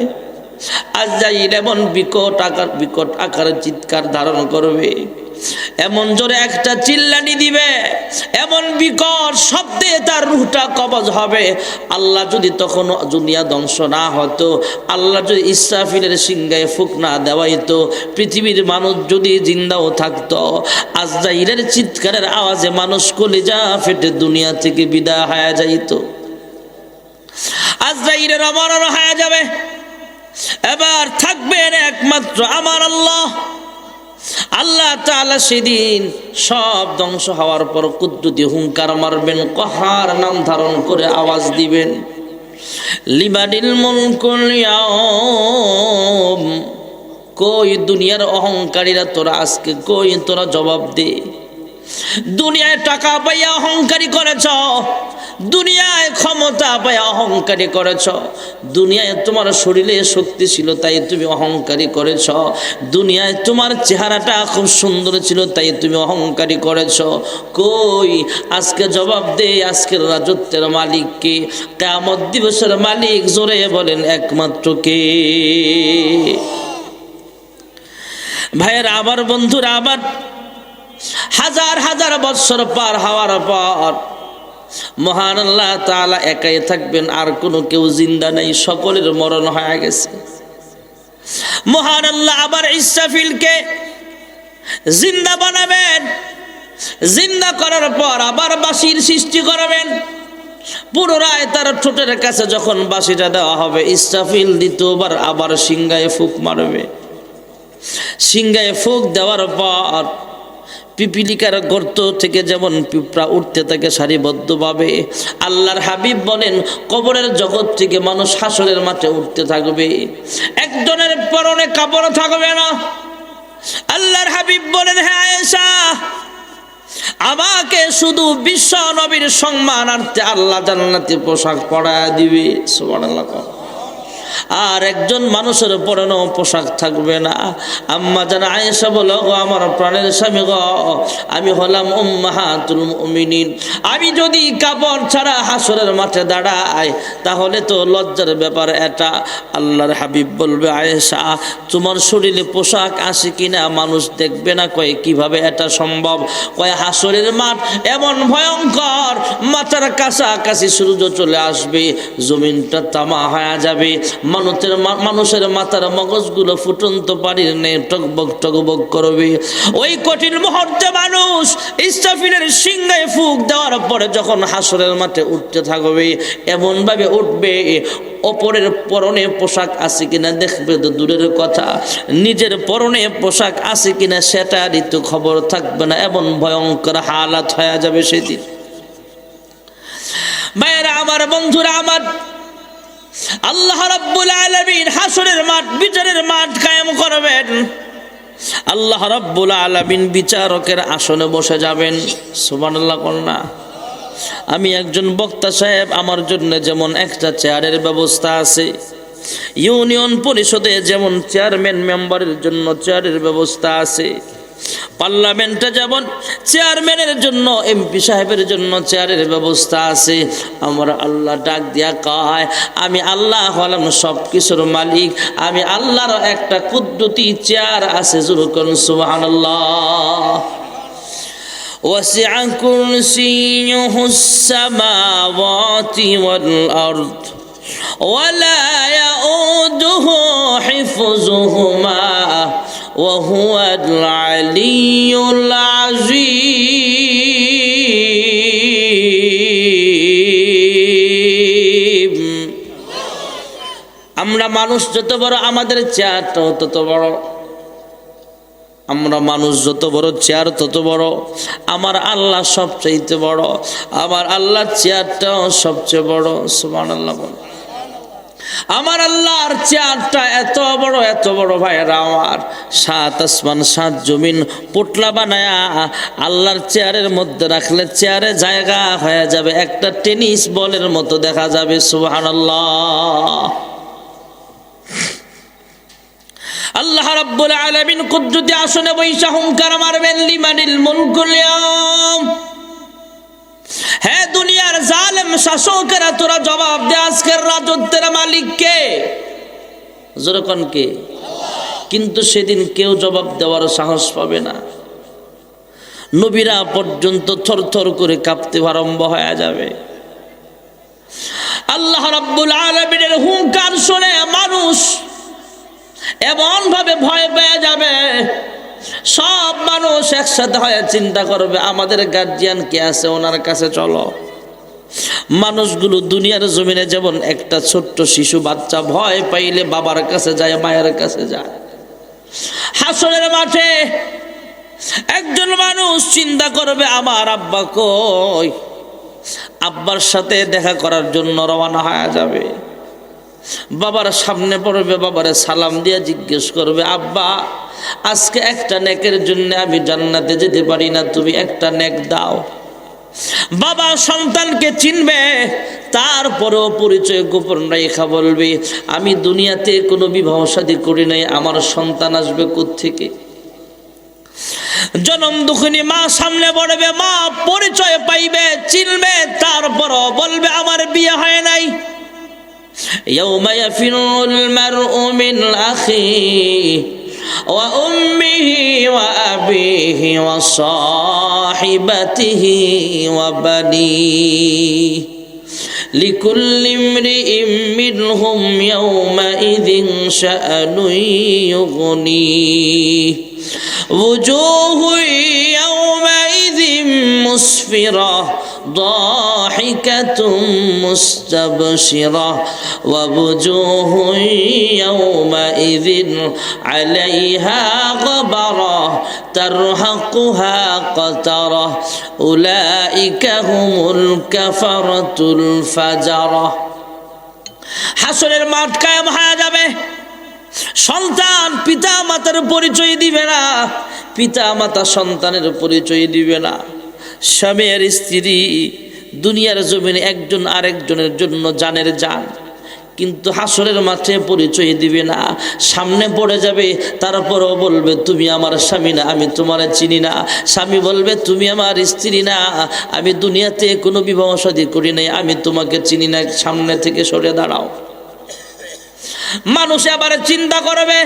আজরাইল এমন বিকট আকারে চিৎকার ধারণ করবে, এমন জোরে একটা চিল্লানি দিবে, এমন বিকট শব্দে তার রূহটা কবজ হবে। আল্লাহ যদি তখন দুনিয়া ধ্বংস না হতো, আল্লাহ যদি ইসরাফিলের সিংহায় ফুঁক না দেওয়াইতো, পৃথিবীর মানুষ যদি জিন্দাও থাকতো, আজরাইলের চিৎকারের আওয়াজে মানুষ কলিজা ফেটে দুনিয়া থেকে বিদায় হয়ে যাইত। আজরাইলের মরণ হয়ে যাবে। এবার থাকবেন একমাত্র আমার আল্লাহ। আল্লাহ তাআলা সেদিন সব ধ্বংস হওয়ার পর কুদ্দুতি হুঙ্কার মারবেন, কহার নাম ধারণ করে আওয়াজ দিবেন, লিমানিল মুলকুল ইয়াউম। কই দুনিয়ার অহংকারীরা তোরা আজকে কই, তোরা জবাব দে। দুনিয়ায় টাকা পাইয়া অহংকারী করেছ, দুনিয়ায় ক্ষমতা পাইয়া অহংকারী করেছ, দুনিয়ায় তোমার শরীরে শক্তি ছিল তাই তুমি অহংকারী করেছ, দুনিয়ায় তোমার চেহারাটা খুব সুন্দর ছিল তাই তুমি অহংকারী করেছ। কই আজকে জবাব দে, আজকের রাজত্বের মালিক কে? কিয়ামত দিবসের মালিক জোরে বলেন একমাত্র কে? ভাইয়েরা আবার, বন্ধুরা আবার, হাজার হাজার বৎসর পার হওয়ার পর মহান আল্লাহ তাআলা একাই থাকবেন, আর কোনো কেউ জিন্দা নেই, সকলের মরণ হয়ে গেছে। মহান আল্লাহ আবার ইসরাফিলকে জিন্দা বানাবেন, জিন্দা করার পর আবার বাঁশির সৃষ্টি করবেন। পুনরায় তার ঠোঁটের কাছে যখন বাঁশিটা দেওয়া হবে, ইসরাফিল দ্বিতীয়বার আবার সিংহায় ফুঁক মারবে। সিংহায় ফুঁক দেওয়ার পর পিপিলিকার গর্ত থেকে যেমন পিঁপড়া উঠতে থাকে সারিবদ্ধভাবে, আল্লাহর হাবিব বলেন কবরের জগৎ থেকে মানুষ হাসরের মাঠে উঠতে থাকবে, একজনের পরনে কাপড় থাকবে না। আল্লাহর হাবিব বলেন, হ্যাঁ আয়েশা, আমাকে শুধু বিশ্ব নবীর সম্মানার্থে আল্লাহ জান্নাতি পোশাক পরায় দিবে। সুবহানাল্লাহ। আর একজন মানুষের পরনে পোশাক থাকবে না। আম্মা জান আয়েশা বলো, গো আমার প্রাণের স্বামী গো, আমি হলাম উম্মাহাতুল মুমিনিন, আমি যদি কাপড় ছাড়া হাসরের মাঠে দাঁড়াই তাহলে তো লজ্জার ব্যাপার এটা। আল্লাহর হাবিব বলবে, আয়েশা তোমার শরীরে পোশাক আছে কিনা মানুষ দেখবে না। কয় কিভাবে এটা সম্ভব? কয় হাসরের মাঠ এমন ভয়ঙ্কর, মাথার কাছাকাছি সূর্য চলে আসবে, জমিনটা তামা হয়ে যাবে, মানুষের মাথার মগজগুলো ফুটন্ত পানির নে টকবক টকবক করবে। ওই কঠিন মুহূর্তে মানুষ ইসরাফিলের সিংহায় ফুঁক দেওয়ার পরে যখন হাসরের মাঠে উঠতে থাকবে, এমন ভাবে উঠবে অপরের পরনে পোশাক আছে কিনা দেখবে তো দূরের কথা, নিজের পরনে পোশাক আছে কিনা সেটারই তো খবর থাকবে না। এমন ভয়ঙ্কর হালাত হয়ে যাবে সেদিন। ভাইয়েরা আমার, বন্ধুরা আমার, আল্লাহ রাব্বুল আলামিন হাসরের মাঠ, বিচারের মাঠ কায়েম করবেন। আল্লাহ রাব্বুল আলামিন বিচারকের আসনে বসে যাবেন। সুবহানাল্লাহ কন্যা। আমি একজন বক্তা সাহেব, আমার জন্য যেমন একটা চেয়ারের ব্যবস্থা আছে, ইউনিয়ন পরিষদে যেমন চেয়ারম্যান মেম্বারের জন্য চেয়ারের ব্যবস্থা আছে, পার্লামেন্টে যেমন চেয়ারম্যানের জন্য এমপি সাহেবের জন্য চেয়ারের ব্যবস্থা আছে, আমার আল্লাহ ডাক দিয়া কয় আমি আল্লাহ হলাম সব কিছুর মালিক, আমি আল্লাহর একটা কুদরতি চেয়ার আছে। যুরকুন সুবহানাল্লাহ। ওয়াসিআ কুরসিয়ুহুস সামাওয়াতি ওয়াল আরদ ওয়ালা ইয়াউদুহু হিফযুহুমা ওয়া হুয়াল আলিয়্যুল আযীম। আমরা মানুষ যত বড় আমাদের চেয়ারটাও তত বড়, আমরা মানুষ যত বড় চেয়ার তত বড়, আমার আল্লাহ সবচেয়ে বড়, আমার আল্লাহর চেয়ারটাও সবচেয়ে বড়। সুবহানাল্লাহ। আমার আল্লাহর চেয়ারটা এত বড় ভাইরা আমার, 7 আসমান 7 জমিন পোটলা বানায়া আল্লাহর চেয়ারের মধ্যে রাখলে চেয়ারে জায়গা হয়ে যাবে, একটা টেনিস বলের মতো দেখা যাবে। সুবহানাল্লাহ। আল্লাহ রাব্বুল আলামিন কুদরতি আসনে বৈশা হুঙ্কার মারবেন, লিমানিল মুলকুল ইয়াউম। হে দুনিয়ার জালেম শাসকেরা, তোরা জবাব দে আজকের রাজত্বের মালিক কে? যেরকম কে? কিন্তু সেদিন কেউ জবাব দেওয়ার সাহস পাবে না। নবীরা পর্যন্ত থরথর করে কাঁপতে আরম্ভ হয়ে যাবে। আল্লাহ রাব্বুল আলামিনের হুঙ্কার শুনে মানুষ এমন ভাবে ভয় পেয়ে যাবে, সব মানুষ একসাথে হয়ে চিন্তা করবে আমাদের গার্জিয়ান কে আছে, ওনার কাছে চলো। মানুষগুলো দুনিয়ার জমিনে যেমন একটা ছোট্ট শিশু বাচ্চা ভয় পাইলে বাবার কাছে যায়, মায়ের কাছে যায়, হাসরের মাঠে একজন মানুষ চিন্তা করবে আমার আব্বা কই, আব্বার সাথে দেখা করার জন্য রওনা হয়ে যাবে। বাবার সামনে পড়বে, বাবারে সালাম দিয়ে জিজ্ঞেস করবে আব্বা আজকে একটা নেকের জন্য আমি জান্নাতে যেতে পারি না, তুমি একটা নেক দাও। বাবা সন্তানকে চিনবে, তারপরেও পরিচয় গোপন রেখা বলবে আমি দুনিয়াতে কোনো বিবাহ শাদী করি নাই, আমার সন্তান আসবে কোত্থেকে? জনম দুঃখিনী মা সামনে পড়বে, মা পরিচয় পাইবে, চিনবে, তারপরও বলবে আমার বিয়ে হয় নাই। يوم يفر المرء من أخيه وأمه وأبيه وصاحبته وبنيه لكل امرئ منهم يومئذ شأن يغنيه وجوه يومئذ مسفرة ضاحكة مستبشرة ووجوه يومئذ عليها غبرة ترهقها قترة أولئك هم الكفرة الفجرة। হাসরের মাঠ কায়েম হয়ে যাবে, সন্তান পিতা মাতার পরিচয় দিবে না, পিতা মাতা সন্তানের পরিচয় দিবে না, স্বামী আর স্ত্রী দুনিয়ার জমিনে একজন আরেকজনের জন্য জানের জান, কিন্তু হাসরের মাঠে পরিচয় দিবে না, সামনে পড়ে যাবে, তারপরও বলবে তুমি আমার স্বামী না, আমি তোমারে চিনি না। স্বামী বলবে তুমি আমার স্ত্রী না, আমি দুনিয়াতে কোনো বিবাহ শাদী করি নাই, আমি তোমাকে চিনি না, সামনে থেকে সরে দাঁড়াও। মানুষ আবার চিন্তা করবে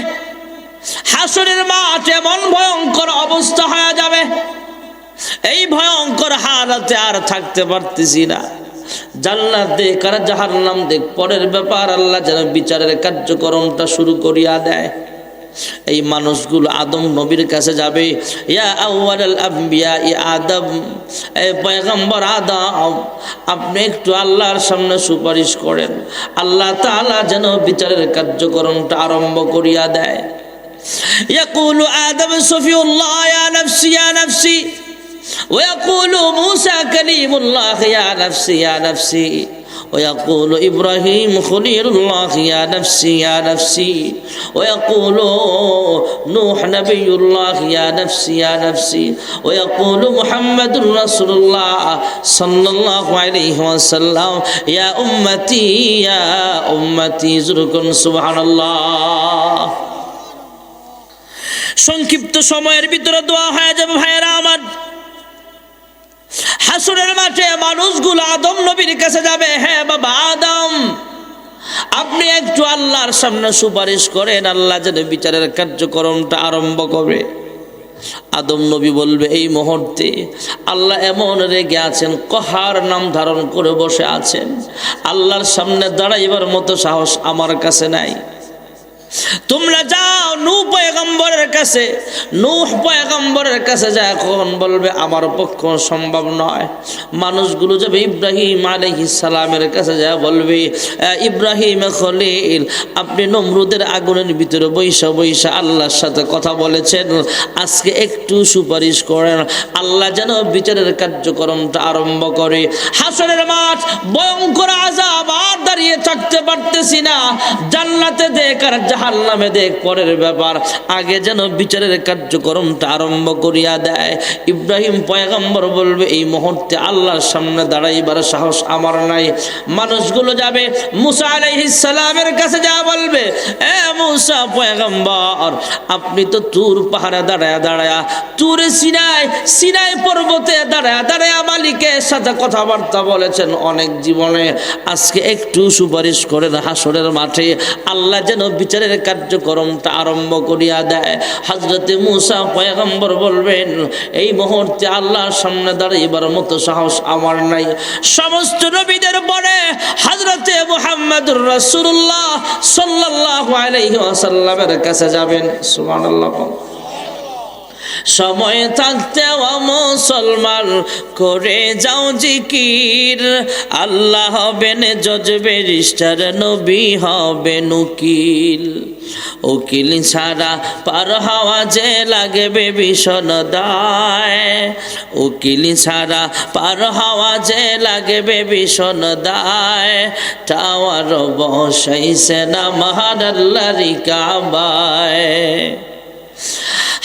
হাসরের মাঠ এমন ভয়ঙ্কর অবস্থা হয়ে যাবে, এই ভয়ঙ্কর হালাতে আর থাকতে পারতেছি না, জান্নাত দেখ আর জাহান্নাম দেখ, পরের ব্যাপার আল্লাহ যেন বিচারের কার্যক্রমটা শুরু করিয়া দেয়। এই মানুষগুলো আদম নবীর কাছে যাবে, ইয়া আউয়ালুল আম্বিয়া ই আদম, এই পয়গম্বর আদম আপনি একটু আল্লাহর সামনে সুপারিশ করেন, আল্লাহ তাআলা যেন বিচারের কার্যক্রমটা আরম্ভ করিয়া দেয়। ইয়াকুলু আদম সফিউল্লাহ ইয়া নফসি ইয়া নফসি ويقول موسى كليم الله يا نفسي يا نفسي ويقول إبراهيم خليل الله يا نفسي يا نفسي ويقول نوح نبي الله يا نفسي يا نفسي ويقول محمد رسول الله صلى الله عليه وسلم يا أمتي زركن سبحان الله। সংক্ষিপ্ত সময়ের ভিতরে দোয়া হয়ে যাবে ভাইয়েরা আমার। হাসরের মাঠে মানুষগুলো আদম নবীর কাছে যাবে, হ্যাঁ বাবা আদম, আপনি একটু আল্লাহর সামনে সুপারিশ করেন, আল্লাহ যেন বিচারের কার্যক্রমটা আরম্ভ করে। আদম নবী বলবে, এই মুহূর্তে আল্লাহ এমন রেগে আছেন, কহার নাম ধারণ করে বসে আছেন, আল্লাহর সামনে দাঁড়াইবার মতো সাহস আমার কাছে নাই। তোমরা যাও নূহ পয়গম্বরের কাছে, নূহ পয়গম্বরের কাছে যায়, কখন বলবে আমার পক্ষে সম্ভব নয়। মানুষগুলো যাবে ইব্রাহিম আলাইহিস সালামের কাছে যায়, বলবে ইব্রাহিম খলিল, আপনি নমরুদের আগুনের ভিতরে বৈশা বৈশা আল্লাহর সাথে কথা বলেছেন, আজকে একটু সুপারিশ করেন, আল্লাহ যেন বিচারের কার্যক্রমটা আরম্ভ করে। হাসরের মাঠ ভয়ঙ্কর আযাব, আর দাঁড়িয়ে থাকতে পারতেছি না, জান্নাতে দেখ আর জাহান্নামে দেখ পরের ব্যাপার, আগে যেন বিচারের কার্যক্রমটা আরম্ভ করিয়া দেয়। ইব্রাহিম পয়গম্বর বলবে, এই মুহূর্তে আল্লাহর সামনে দাঁড়াইবার সাহস আমার নাই। মানুষগুলো যাবে মুসা আলাইহিস সালামের কাছে, যা বলবে, এ মুসা পয়গম্বর, আপনি তো তুর পাহাড়ে দাঁড়ায়া দাঁড়ায়া, তুরে সিনাই পর্বতে দাঁড়ায়া দাঁড়ায়া মালিকের সাথে কথাবার্তা বলেছেন অনেক জীবনে, আজকে একটু সুপারিশ করেন হাসরের মাঠে, আল্লাহ যেন বিচারের কার্যক্রমটা আরম্ভ করিয়া দেয়। হযরতে মুসা পয়গম্বর বলবেন, এই মুহূর্তে আল্লাহর সামনে দাঁড়াইবার মতো সাহস আমার নাই। সমস্ত নবীদের পরে হযরতে মুহাম্মদুর রাসূলুল্লাহ সাল্লাল্লাহু আলাইহি ওয়াসাল্লামের কাছে যাবেন। সুবহানাল্লাহ। সময় থাকতে ও মুসলমান করে যাও জিকির, আল্লাহ হবেন জজ ব্যারিস্টার, নবী হবেন উকিল। উকিল ছাড়া পার হওয়া যে লাগবে ভীষণ দায়, উকিল ছাড়া পার হওয়া যে লাগবে ভীষণ দায়, টাওয়ার বসাইছে না মহান আল্লাহর কাবায়।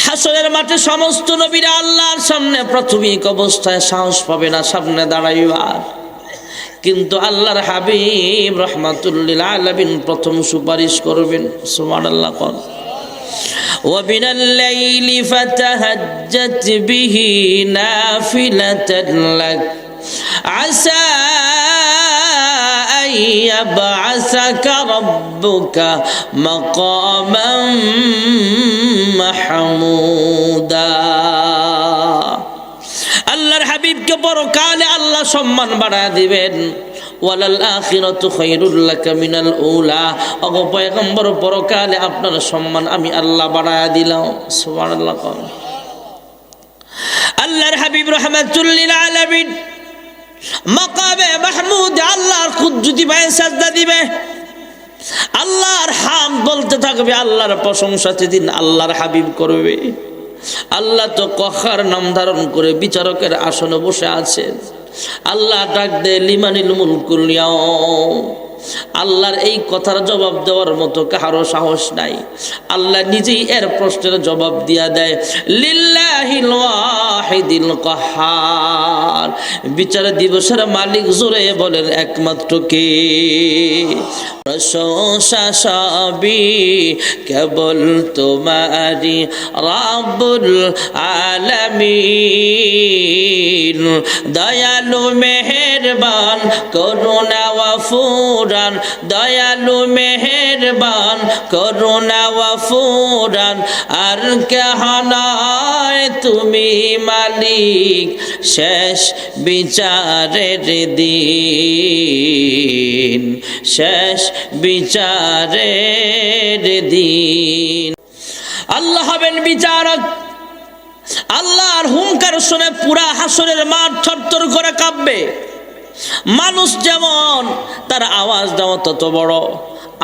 হাসরের মাঠে সমস্ত নবীরা আল্লাহর সামনে প্রাথমিক অবস্থায় সাহস পাবে না সামনে দাঁড়াইবার, কিন্তু আল্লাহর হাবিব রাহমাতুল্লিল আলামিন প্রথম সুপারিশ করবেন। সুবহানাল্লাহ। কোন وَمِنَ اللَّيْلِ فَتَهَجَّتْ بِهِ نَافِلَةً لَكَ عَسَى أَن يَبْعَثَكَ رَبُّكَ مَقَامًا মাহমুদা। আল্লাহর হাবিবকে পরকালে আল্লাহ সম্মান বাড়ায় দিবেন। ওয়ালাল আখিরাতু খায়রুল লাকা মিনাল উলা, ওগো পয়গম্বর পরকালে আপনার সম্মান আমি আল্লাহ বাড়ায় দিলাম। সুবহানাল্লাহ। আল্লাহর হাবিব রাহমাতুল লিল আলামিন মাকামে মাহমুদ আল্লাহর কুদরতি পায়ে সাজদা দিবে, আল্লাহর হাম বলতে থাকবে, আল্লাহর প্রশংসা সেদিন আল্লাহর হাবিব করবে। আল্লাহ তো কখার নাম ধারণ করে বিচারকের আসনে বসে আছেন। আল্লাহ ডাক দে লিমানিল মুলকুল ইয়াউম, আল্লাহর এই কথার জবাব দেওয়ার মতো কারো সাহস নাই। আল্লাহ নিজেই এর প্রশ্নের জবাব দিয়া দেয়, লিল্লাহিল ওয়াহিদিল কাহ্হার, বিচার দিবসের মালিক জোরে বলেন একমাত্র কে? প্রশংসা সবই কেবল তোমারই রাব্বুল আলামিন, দয়ালু মেহেরবান করুণা ওয়াফুরান, দয়ালু মেহেরবান করুণা ওয়াফুরান, আর কেহ নয় তুমি মালিক শেষ বিচারের দিন, শেষ বিচারের দিন। আল্লাহ হবেন বিচারক। আল্লাহর হুঙ্কার শুনে পুরা হাসরের মাঠ থরথর করে কাঁপবে। মানুষ যেমন তার আওয়াজ দেওয়া তত বড়,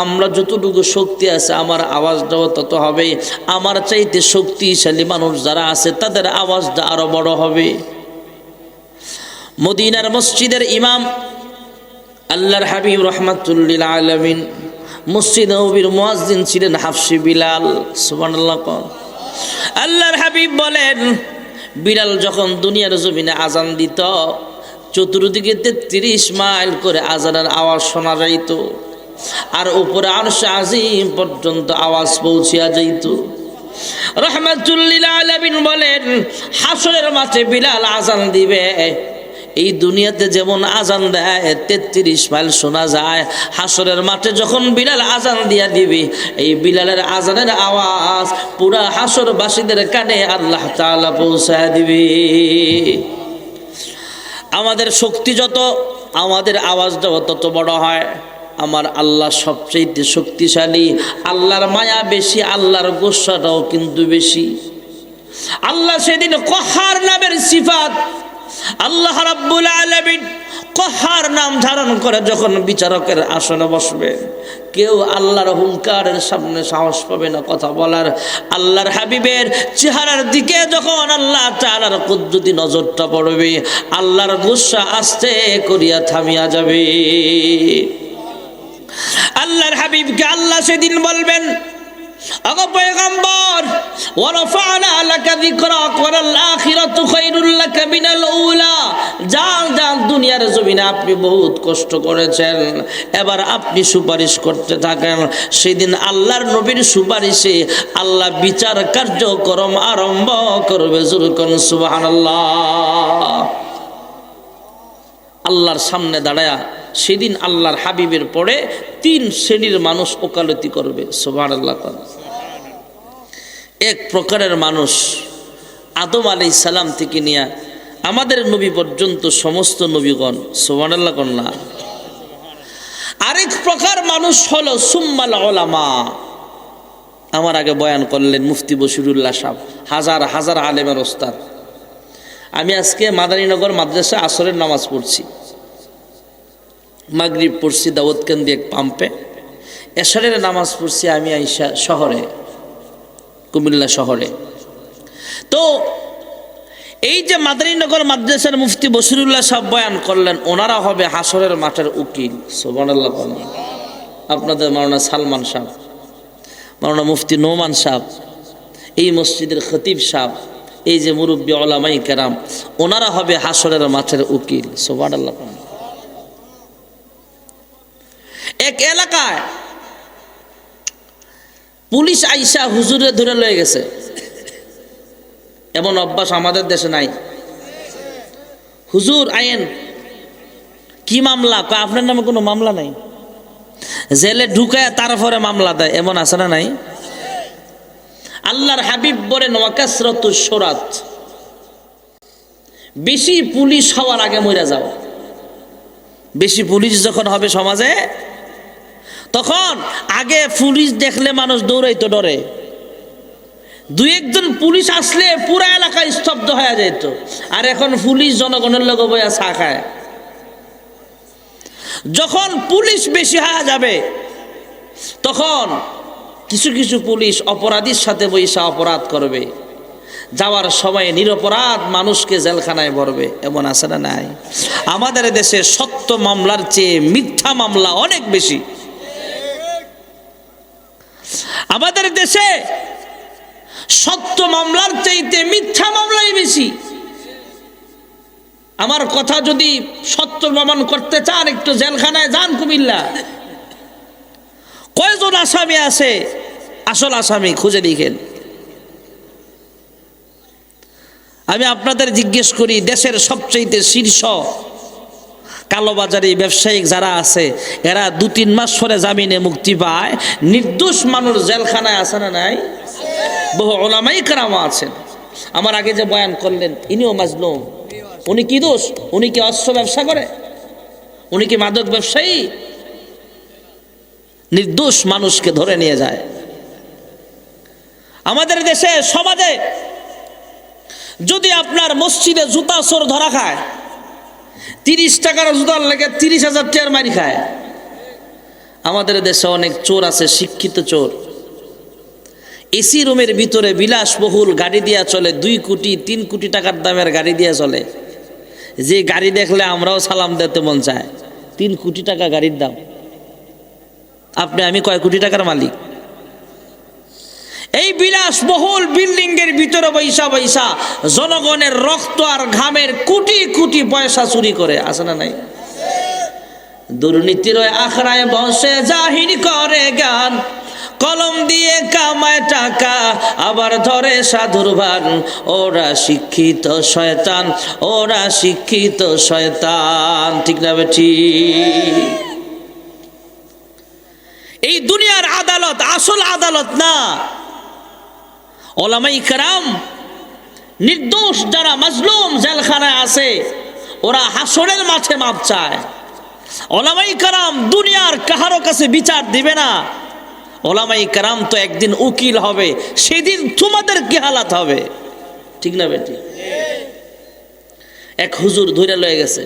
আমরা যতটুকু শক্তি আছে আমার আওয়াজ দেওয়া তত হবে। আমার চাইতে শক্তিশালী মানুষ যারা আছে তাদের আওয়াজটা আরো বড় হবে। মদিনার মসজিদের ইমাম আল্লাহর হাবিব রাহমাতুল্লিল আলামিন, মসজিদ নববীর মুয়াজ্জিন ছিলেন হাফসি বিলাল। সুবহানাল্লাহ। আল্লাহর হাবিব বলেন, বিলাল যখন দুনিয়ার জমিনে আজান দিত, চতুর্দিকে 33 মাইল করে আজানের আওয়াজ শোনা যাইত, আর উপরে আরশ আজিম পর্যন্ত আওয়াজ পৌঁছিয়া যাইত। রাহমাতুল লিল আলামিন বলেন, হাসরের মাঠে বিলাল আযান দিবে। এই দুনিয়াতে যেমন আজান দেয় 33 মাইল শোনা যায়, হাসরের মাঠে যখন বিলাল আজান দিয়া দিবে, এই বিলালের আজানের আওয়াজ পুরা হাসরবাসীদের কানে আল্লাহ তাআলা পৌঁছায় দিবে। আমাদের শক্তি যত, আমাদের আওয়াজটাও তত বড় হয়। আমার আল্লাহ সবচেয়ে শক্তিশালী, আল্লাহর মায়া বেশি, আল্লাহর গোসাটাও কিন্তু বেশি। আল্লাহ সেদিন কহার নামের সিফাত, আল্লাহ রাব্বুল আলামিন কহার নাম ধারণ করে যখন বিচারকের আসনে বসবে, কেউ আল্লাহর হুঙ্কারের সামনে সাহস পাবে না কথা বলার। আল্লাহর হাবিবের চেহারার দিকে যখন আল্লাহ তাআলার কুদরতি নজরটা পড়বে, আল্লাহর গুসা আস্তে করিয়া থামিয়া যাবে। আল্লাহর হাবিবকে আল্লাহ সেদিন বলবেন, ওগো পয়গম্বর, ওয়া রাফা'না লাকা যিকরাক ওয়াল আখিরাতু খায়রুল লাকা মিনাল উলা। যান দুনিয়ার জমিনে আপনি বহুত কষ্ট করেছেন, এবার আপনি সুপারিশ করতে থাকেন। সেদিন আল্লাহর নবীর সুপারিশে আল্লাহ বিচার কার্যক্রম আরম্ভ করবে। জোরে কোন সুবহানাল্লাহ। আল্লাহর সামনে দাঁড়ায়া সেদিন আল্লাহর হাবিবের পরে 3 শ্রেণীর মানুষ ওকালতি করবে। সুবহানাল্লাহ। এক প্রকারের মানুষ আদম আলাইহিস সালাম থেকে নিয়ে আমাদের নবী পর্যন্ত সমস্ত নবীগণ। সুবহানাল্লাহ কন্যা। আরেক প্রকার মানুষ হলো সুম্মাল উলামা। আমার আগে বয়ান করলেন মুফতি বশিরুল্লাহ সাহেব, হাজার হাজার আলেমের ওস্তাদ। আমি আজকে মাদারীনগর মাদ্রাসা আসরের নামাজ পড়ছি, মাগরিব পড়ছি দাউদকান্দি এক পাম্পে, এশারের নামাজ পড়ছি আমি আইসা শহরে, কুমিল্লা শহরে। তো এই যে মাদারীনগর মাদ্রাসার মুফতি বশিরুল্লাহ সাহেব বয়ান করলেন, ওনারা হবে হাসরের মাঠের উকিল। সুবহানাল্লাহ। আপনাদের মাওলানা সালমান সাহেব, মাওলানা মুফতি নোমান সাহেব, এই মসজিদের খতিব সাহেব, এই যে মুরব্বী উলামায়ে কেরাম, ওনারা হবে হাসরের মাঠের উকিল। সুবহানাল্লাহ। এক এলাকায় পুলিশ আইসা হুজুরে ধরে লয়ে গেছে। এমন অভ্যাস আমাদের দেশে নাই। হুজুর আইন, কি মামলা? আপনার নামে কোনো মামলা নাই। জেলে ঢুকায় তারপরে মামলা দেয়, এমন আছে না নাই? আল্লাহর হাবিব বলেন, ওয়াকাসরাতুশ শুরাত, বেশি পুলিশ হওয়ার আগে মরে যাও। বেশি পুলিশ যখন হবে সমাজে, তখন আগে পুলিশ দেখলে মানুষ দৌড়াইতো ডরে। 2-1 জন পুলিশ আসলে পুরা এলাকা স্তব্ধ হয়ে যেত। আর এখন পুলিশ জনগণের লগে বইয়া চা খায়। যখন পুলিশ বেশি হয়ে যাবে, তখন কিছু কিছু পুলিশ অপরাধীর সাথে বইসা অপরাধ করবে। যাওয়ার সময় নিরপরাধ মানুষকে জেলখানায় ভরবে। এমন আছে না নাই? আমাদের দেশে সত্য মামলার চেয়ে মিথ্যা মামলা অনেক বেশি। আমাদের দেশে সত্য মামলার চাইতে মিথ্যা মামলাই বেশি। আমার কথা যদি সত্য প্রমাণ করতে চান, একটু জেলখানায় যান কুমিল্লা। কয়জন আসামি আছে, আসল আসামি খুঁজে দেখেন। আমি আপনাদের জিজ্ঞেস করি, দেশের সবচেয়ে শীর্ষ কালোবাজারি ব্যবসায়িক যারা আছে, এরা 2-3 মাস পরে জামিনে মুক্তি পায়। নির্দোষ মানুষ জেলখানায় আছে না নাই? বহু উলামায়ে কেরাম আছেন। আমার আগে যে বয়ান করলেন, ইনিও মাজলুম। উনি কি দোষ? উনি কি অস্ত্র ব্যবসা করে? উনি কি মাদক ব্যবসায়ী? নির্দোষ মানুষকে ধরে নিয়ে যায়। আমাদের দেশে সমাজে যদি আপনার মসজিদে জুতা চোর ধরা খায়, 30 টাকার জুতার লেগে 30,000 টাকার মারি খায়। আমাদের দেশে অনেক চোর আছে, শিক্ষিত চোর। এসি রুমের ভিতরে বিলাসবহুল গাড়ি দিয়া চলে, 2 কোটি 3 কোটি টাকার দামের গাড়ি দিয়া চলে। যে গাড়ি দেখলে আমরাও সালাম দিতে মন চায়। 3 কোটি টাকা গাড়ির দাম। আপনি আমি কয় কোটি টাকার মালিক? এই বিলাসবহুল বিল্ডিং এর ভিতরে বৈশা বৈশা জনগণের রক্ত আর ঘামের কোটি কোটি পয়সা চুরি করে। আছে না নাই? দুর্নীতির আখড়ায় বসে জাহির করে গান, কলম দিয়ে কামায় টাকা, আবার ধরে সাধুর ভান। ওরা শিক্ষিত শয়তান, ওরা শিক্ষিত শয়তান। ঠিক না বেঠিক? এই দুনিয়ার আদালত আসল আদালত না। ওলামায়ে কেরাম নির্দোষ যারা মাজলুম জেলখানায় আছে, ওরা হাসরের মাঠে মাপ চায়। ওলামায়ে কেরাম দুনিয়ার কাহারো কাছে বিচার দিবে না। ওলামায়ে কেরাম তো একদিন উকিল হবে, সেদিন তোমাদের কি হালাত হবে। ঠিক না বেটি? এক হুজুর ধরে লয়ে গেছে,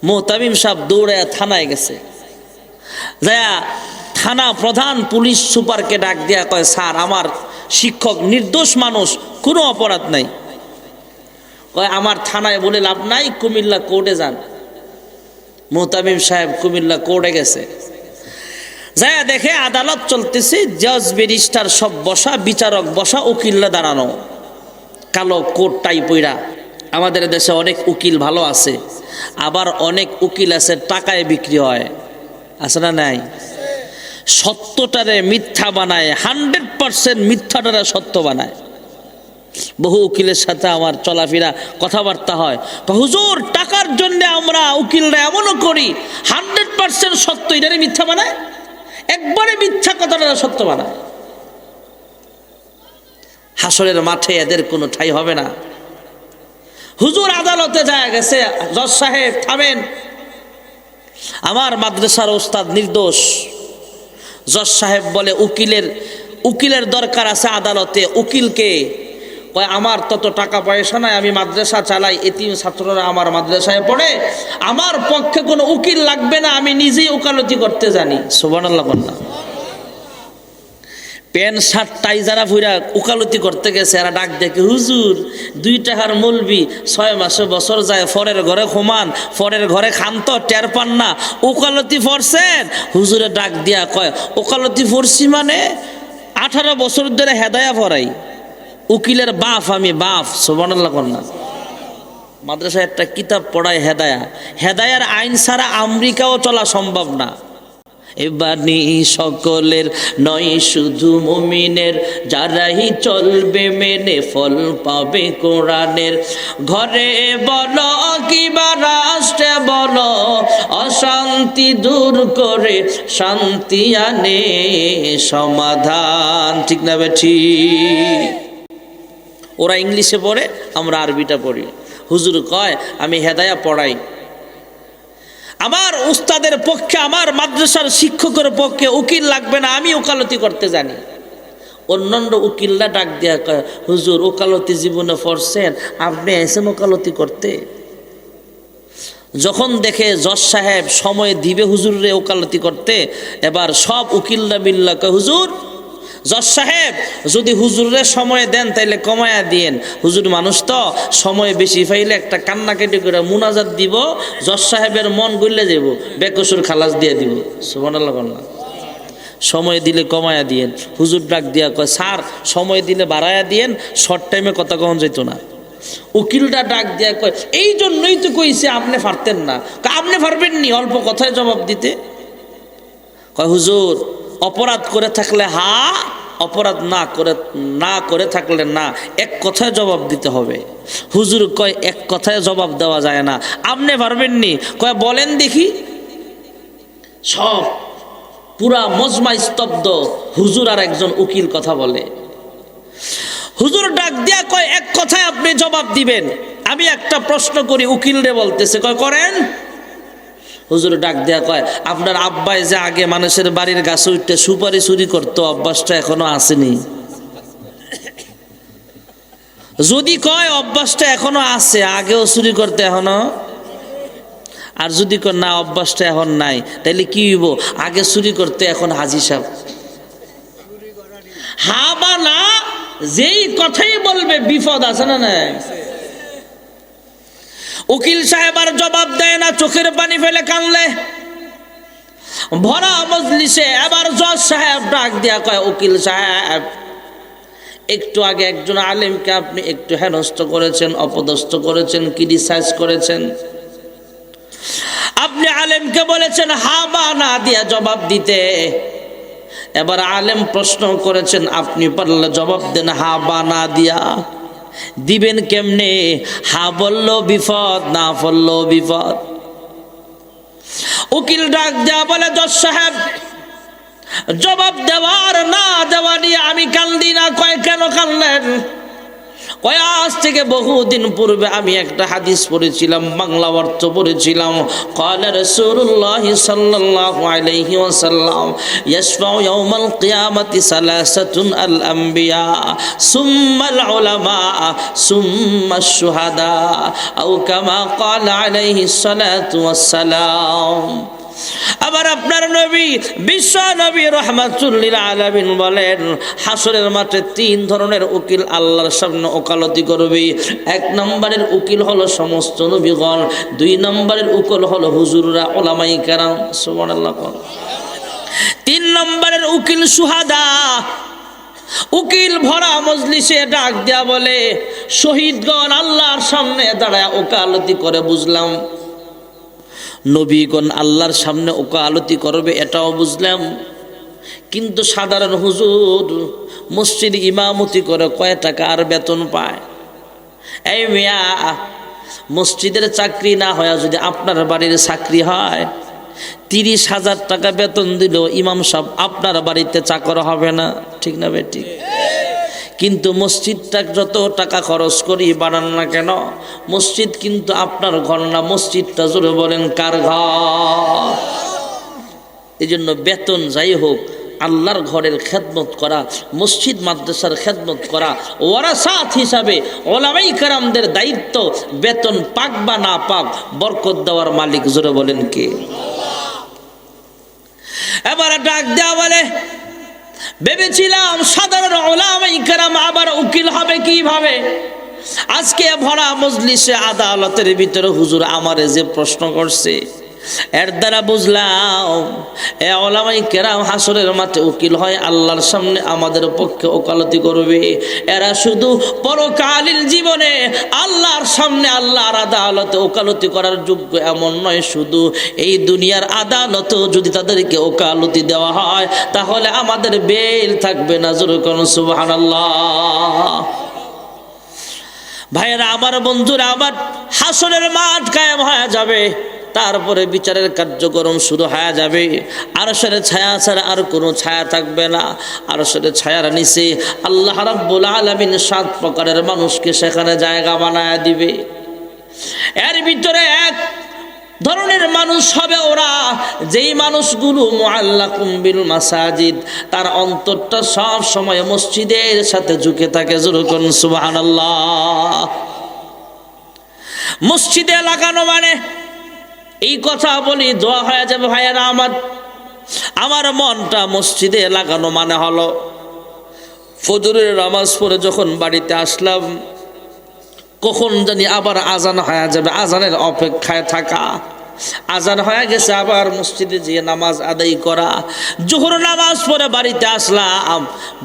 মোহতামিম সাহেব দৌড়ায় থানায় গেছে। যায়া থানা প্রধান পুলিশ সুপারকে ডাক দিয়া কয়, স্যার আমার শিক্ষক নির্দোষ মানুষ, কোনো অপরাধ নাই। কয় আমার থানায় বলে লাভ নাই, কুমিল্লা কোর্টে যান। মোহতামিম সাহেব কুমিল্লা কোর্টে গেছে, যায়া দেখে আদালত চলতেছে, জজ ব্যারিস্টার সব বসা, বিচারক বসা, উকিলরা দাঁড়ানো, কালো কোট টাই পইরা। আমাদের দেশে অনেক উকিল ভালো আছে, আবার অনেক উকিল আছে টাকায় বিক্রি হয়, আছে না নাই? সত্যটারে মিথ্যা বানায়, 100% মিথ্যাটারে সত্য বানায়। বহু উকিলের সাথে আমার চলাফেরা কথাবার্তা হয়, হুজুর টাকার জন্য আমরা উকিলরা এমনও করি 100% সত্য এটারে মিথ্যা বানায়, একবারে মিথ্যা কথাটা সত্য বানায়। হাসরের মাঠে এদের কোনো ঠাঁই হবে না। হুজুর আদালতে যায় গেছে, জজ সাহেব থামেন, আমার মাদ্রাসার ওস্তাদ নির্দোষ। জজ সাহেব বলে উকিলের দরকার আছে আদালতে। উকিলকে কয়, আমার তত টাকা পয়সা নাই, আমি মাদ্রাসা চালাই, এতিম ছাত্ররা আমার মাদ্রাসায় পড়ে, আমার পক্ষে কোনো উকিল লাগবে না, আমি নিজেই ওকালতি করতে জানি। সুবহানাল্লাহ বললাম। প্যান্ট শার্ট টাই যারা ফুইরা ওকালতি করতে গেছে, এরা ডাক দেখে, হুজুর 2 টাকার মৌলবি, 6 মাসে বছর যায়, ফরের ঘরে ঘুমান, ফরের ঘরে খান তো টের পান না, ওকালতি পড়ছেন? হুজুরে ডাক দিয়া কয়, ওকালতি পড়ছি মানে 18 বছর ধরে হেদায়া পড়াই, উকিলের বাপ আমি, বাপ। সুবহানাল্লাহ বললাম। মাদ্রাসায় একটা কিতাব পড়ায় হেদায়া, হেদায়ার আইন ছাড়া আমেরিকাও চলা সম্ভব না। এবানি সকলের নয় শুধু মুমিনের, যারাই চলবে মেনে ফল পাবে কোরআনের। ঘরে বলো কিবা রাষ্ট্রে বলো, অশান্তি দূর করে শান্তি আনে সমাধান। ঠিক না বেঠি? ওরা ইংলিশে পড়ে, আমরা আরবিটা পড়ি। হুজুর কয়, আমি হেদায়া পড়াই, আমার উস্তাদের পক্ষে, আমার মাদ্রাসার শিক্ষকের পক্ষে উকিল লাগবে না, আমি ওকালতি করতে জানি। অন্যান্য উকিলরা ডাক দিয়া কয়, হুজুর ওকালতি জীবনে পড়ছেন, আপনি এসেন ওকালতি করতে? যখন দেখে জজ সাহেব সময় দিবে হুজুরে ওকালতি করতে, এবার সব উকিলরা মিল্লা কয়, হুজুর জজ সাহেব যদি হুজুরের সময় দেন তাইলে কমায়া দিয়েন, হুজুর মানুষ তো সময় বেশি পাইলে একটা কান্নাকাটি করে মুনাজাত দিব, জজ সাহেবের মন গলে যাব, বেকসুর খালাস দিয়ে দিব। সুবহানাল্লাহ বললাম। সময় দিলে কমায়া দিয়েন। হুজুর ডাক দিয়া কয়, স্যার সময় দিলে বাড়ায়া দিয়েন, শর্ট টাইমে কথা কখন যেত না। উকিলটা ডাক দিয়া কয়, এই জন্যই তো কইছে আপনি পারতেন না। আপনি পারবেন নি অল্প কথায় জবাব দিতে? কয়, হুজুর অপরাধ করে থাকলে হা, অপরাধ না করে থাকলে না, এক কথায় জবাব দিতে হবে। হুজুর কয়, এক কথায় জবাব দেওয়া যায় না, আপনি পারবেন নি? কয়, বলেন দেখি। সব পুরা মজমা স্তব্ধ, হুজুর আর একজন উকিল কথা বলে। হুজুর ডাক দিয়া কয়, এক কথায় আপনি জবাব দিবেন। আমি একটা প্রশ্ন করি, উকিল রে বলতেছে। কয়, করেন। হুজুর ডাক দেয়া কয়, আপনার আব্বাই যে আগে মানুষের বাড়ির গাছে উঠতে সুপারি চুরি করতো, অভ্যাসটা এখনো আসেনি? যদি কয় অভ্যাসটা এখনো আছে, আগেও চুরি করতে এখনো, আর যদি কয় না অভ্যাসটা এখন নাই, তাইলে কি হইব? আগে চুরি করতে, এখন হাজি সাহেব। হা বা না যেই কথাই বলবে বিপদ আছে না নাই? উকিল সাহেব আর জবাব দেয় না, চোখের পানি ফেলে কানলে। ভরা মজলিসে এবার জজ সাহেব ডাক দিয়া কয়, উকিল সাহেব একটু আগে একজন আলেমকে আপনি একটু হেনস্থ করেছেন, অপদস্থ করেছেন, ক্রিটিসাইজ করেছেন। আপনি আলেমকে বলেছেন হা বা না দিয়া জবাব দিতে, এবার আলেম প্রশ্ন করেছেন, আপনি পারলে জবাব দেন হা বা না দিয়া। দিবেন কেমনে? হা বললো বিপদ, না বললো বিপদ। উকিল ডাক দেয়া বলে, জজ সাহেব জবাব দেওয়ার না দেওয়া নিয়ে আমি কান্দি না। কয় কেন কানলেন? কয় আজ থেকে বহুদিন পূর্বে আমি একটা হাদিস পড়েছিলাম, বাংলা অর্থ পড়েছিলাম। ক্বালা রাসূলুল্লাহ সাল্লাল্লাহু আলাইহি ওয়াসাল্লাম ইয়াশফাউ ইয়াউমাল কিয়ামাতি সালাসাতুন আল আমবিয়া সুম্মাল উলামা সুম্মাশ শুহাদা আও কামা ক্বালা আলাইহিস সালাতু ওয়াসসালাম। আবার আপনার নবী বিশ্ব নবী রাহমাতুল লিল আলামিন বলেন, হাসরের মাঠে তিন ধরনের উকিল আল্লাহর সামনে ওকালতি করবে। এক নম্বরের উকিল হলো সমস্ত নবীগণ, দুই নম্বরের উকিল হলো হুজুররা উলামায়ে কেরাম, সুবহানাল্লাহ। তিন নম্বরের উকিল শুহাদা। উকিল ভরা মজলিসে ডাক দেয়া বলে, শহীদগণ আল্লাহর সামনে দাঁড়ায় ওকালতি করে, বুঝলাম। নবীগণ আল্লাহর সামনে ওকালতি করবে এটাও বুঝলাম, কিন্তু সাধারণ হুজুর মসজিদ ইমামতি করে কয় টাকা আর বেতন পায়? এই মিয়া, মসজিদের চাকরি না হয় যদি আপনার বাড়ির চাকরি হয়, 30,000 টাকা বেতন দিলেও ইমাম সাহেব আপনার বাড়িতে চাকর হবে না, ঠিক না বেটি? কিন্তু মসজিদটা যত টাকা খরচ করি বানান না কেন, মসজিদ কিন্তু আপনার ঘর না, মসজিদটা জোরে বলেন কার ঘর? এই জন্য বেতন যাই হোক, আল্লাহর ঘরের খেদমত করা, মসজিদ মাদ্রাসার খেদমত করা ওয়ারাসাত হিসাবে উলামায়ে কেরামদের দায়িত্ব। বেতন পাক বা না পাক, বরকত দেওয়ার মালিক জোরে বলেন কে? এবারে ডাক দেওয়া বলে, ভেবেছিলাম সাধারণ উলামায়ে কেরাম আবার উকিল হবে কিভাবে? আজকে ভরা মজলিসে আদালতের ভিতরে হুজুর আমারে যে প্রশ্ন করছে, এর দ্বারা বুঝলাম এ উলামায়ে কেরাম হাসরের মাঠে উকিল হয়, আল্লাহর সামনে আমাদের পক্ষে ওকালতি করবে। এরা শুধু পরকালীন জীবনে আল্লাহর সামনে আল্লাহর আদালতে ওকালতি করার যোগ্য এমন নয়, শুধু এই দুনিয়ার আদালতেও যদি তাদেরকে ওকালতি দেওয়া হয় তাহলে আমাদের বেল থাকবে না। জোরে করুন সুবহানাল্লাহ। ভাইয়েরা আমার, বন্ধুরা আমার, হাসরের মাঠ কায়েম হয়ে যাবে, তারপরে বিচারের কার্যক্রম শুরু হয়ে যাবে। আরশের ছায়া ছাড়া আর কোনো ছায়া থাকবে না। আরশের ছায়ার নিচে আল্লাহ রাব্বুল আলামিন 7 প্রকারের মানুষকে সেখানে জায়গা বানায় দিবে। এর ভিতরে এক ধরনের মানুষ হবে ওরা, যেই মানুষগুলো মুআল্লাকুম বিল মাসাজিদ, তার অন্তরটা সব সময় মসজিদের সাথে ঝুঁকে থাকে। জোরে করুন সুবহানাল্লাহ। মসজিদে লাগানো মানে, এই কথা বলি দোয়া হয়ে যাবে ভাইয়েরা আমার মনটা মসজিদে লাগানো মানে হলো ফজরের নামাজ পড়ে যখন বাড়িতে আসলাম, কখন জানি আবার আজান হয়ে যাবে, আজানের অপেক্ষায় থাকা। আজান হয়ে গেছে, আবার মসজিদে যেয়ে নামাজ আদায় করা। জোহর নামাজ পড়ে বাড়িতে আসলাম,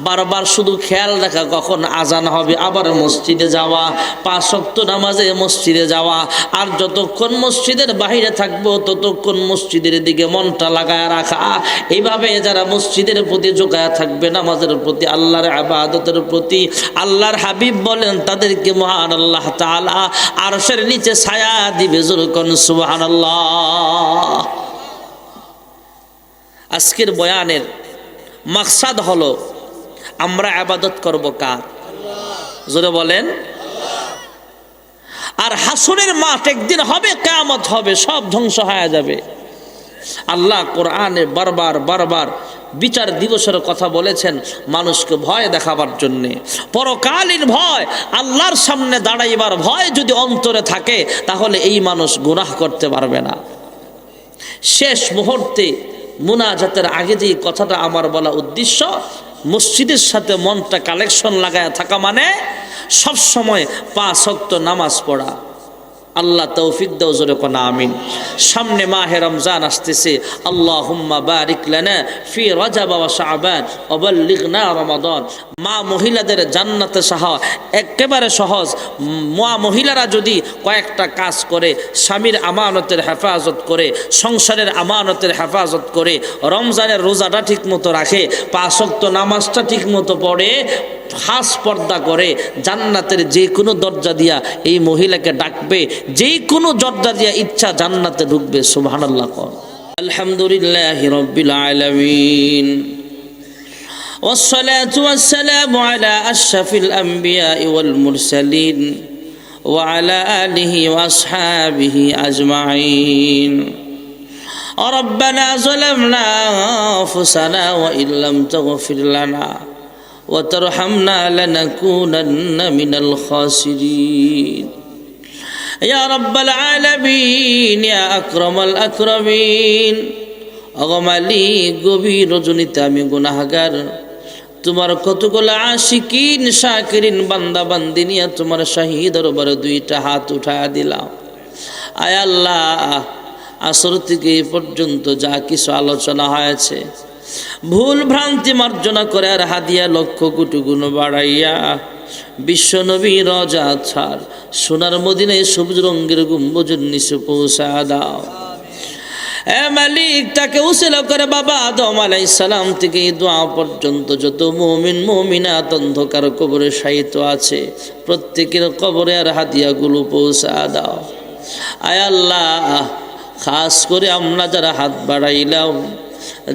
বারবার শুধু খেয়াল রাখা কখন আজান হবে, আবার মসজিদে যাওয়া, 5 ওয়াক্ত নামাজে মসজিদে যাওয়া। আর যতক্ষণ মসজিদের বাইরে থাকবো ততক্ষণ মসজিদের দিকে মনটা লাগায় রাখা। এইভাবে যারা মসজিদের প্রতি ঝোঁকায় থাকবে, নামাজের প্রতি, আল্লাহর ইবাদতের প্রতি, আল্লাহর হাবিব বলেন তাদেরকে মহান আল্লাহ তাআলা আরশের নিচে ছায়া দিবে। জোরে করুন সুবহানাল্লাহ। আজকের বয়ানের মাকসাদ হলো আমরা ইবাদত করব কার? জোরে বলেন। আর হাসরের মাঠ একদিন হবে, কিয়ামত হবে, সব ধ্বংস হয়ে যাবে। আল্লাহ কোরআনে বারবার বিচার দিবসের কথা বলেছেন মানুষকে ভয় দেখাবার জন্যে। পরকালীন ভয়, আল্লাহর সামনে দাঁড়াইবার ভয় যদি অন্তরে থাকে তাহলে এই মানুষ গুনাহ করতে পারবে না। শেষ মুহূর্তে মুনাজাতের আগে যে কথাটা আমার বলা উদ্দেশ্য, মসজিদের সাথে মনটা কালেকশন লাগায় থাকা মানে সব সময় 5 ওয়াক্ত নামাজ পড়া। আল্লাহ তৌফিক দাও, জোরে কোন আমিন। সামনে মাহে রমজান আসতেছে, আল্লাহুম্মা বারিক লানা ফি রজব ওয়া শাবান ওয়া বাল্লিগনা রমাদান। মা মহিলাদের জান্নাতে একেবারে সহজ। মা মহিলারা যদি কয়েকটা কাজ করে, স্বামীর আমানতের হেফাজত করে, সংসারের আমানতের হেফাজত করে, রমজানের রোজাটা ঠিক মতো রাখে, 5 ওয়াক্ত নামাজটা ঠিক মতো পড়ে, খাস পর্দা করে, জান্নাতের যে কোনো দরজা দিয়া এই মহিলাকে ডাকবে, যে কোনো দরজা দিয়া ইচ্ছা জান্নাতে ঢুকবে। সুবহানাল্লাহ। আলহামদুলিল্লাহি রাব্বিল আলামিন, ওয়াসসালাতু ওয়াসসালামু আলা আশরাফিল আমবিয়া ওয়াল মুরসালিন ওয়া আলা আলিহি ওয়া আসহাবিহি আজমাইন। রব্বানা যালামনা আনফুসানা ওয়া ইল্লাম তাগফির লানা وترحمنا لنكونن من الخاسرين يا رب العالمين يا أكرم الأكرمين। অগমালি গভীর রজনীতে আমি গুনাহগার, তোমার কতগুলো আশিকিন শাকিরিন বান্দা বান্দি নিয়ে তোমার শাহী দরবারে 2টা হাত উঠায়া দিলাম। আয় আল্লাহ, আসর থেকে এই পর্যন্ত যা কিছু আলোচনা হয়েছে, ভুল ভ্রান্তি মার্জনা করে আর হাদিয়া লক্ষ কোটি গুণ বাড়াইয়া বিশ্ব নবী রজা ছাড় সোনার মদিনায় সবুজ রঙের গম্বুজের নিচে পৌঁছা দাও। এ মালিক, তাকে উসিলা করে বাবা আদম আলাইহিস সালাম থেকে এই দোয়া পর্যন্ত যত মুমিন মুমিনাত অন্ধকার কবরে শায়িত আছে, প্রত্যেকের কবরে আর হাদিয়াগুলো পৌঁছা দাও। আয় আল্লাহ, খাস করে আমরা যারা হাত বাড়াইলাম,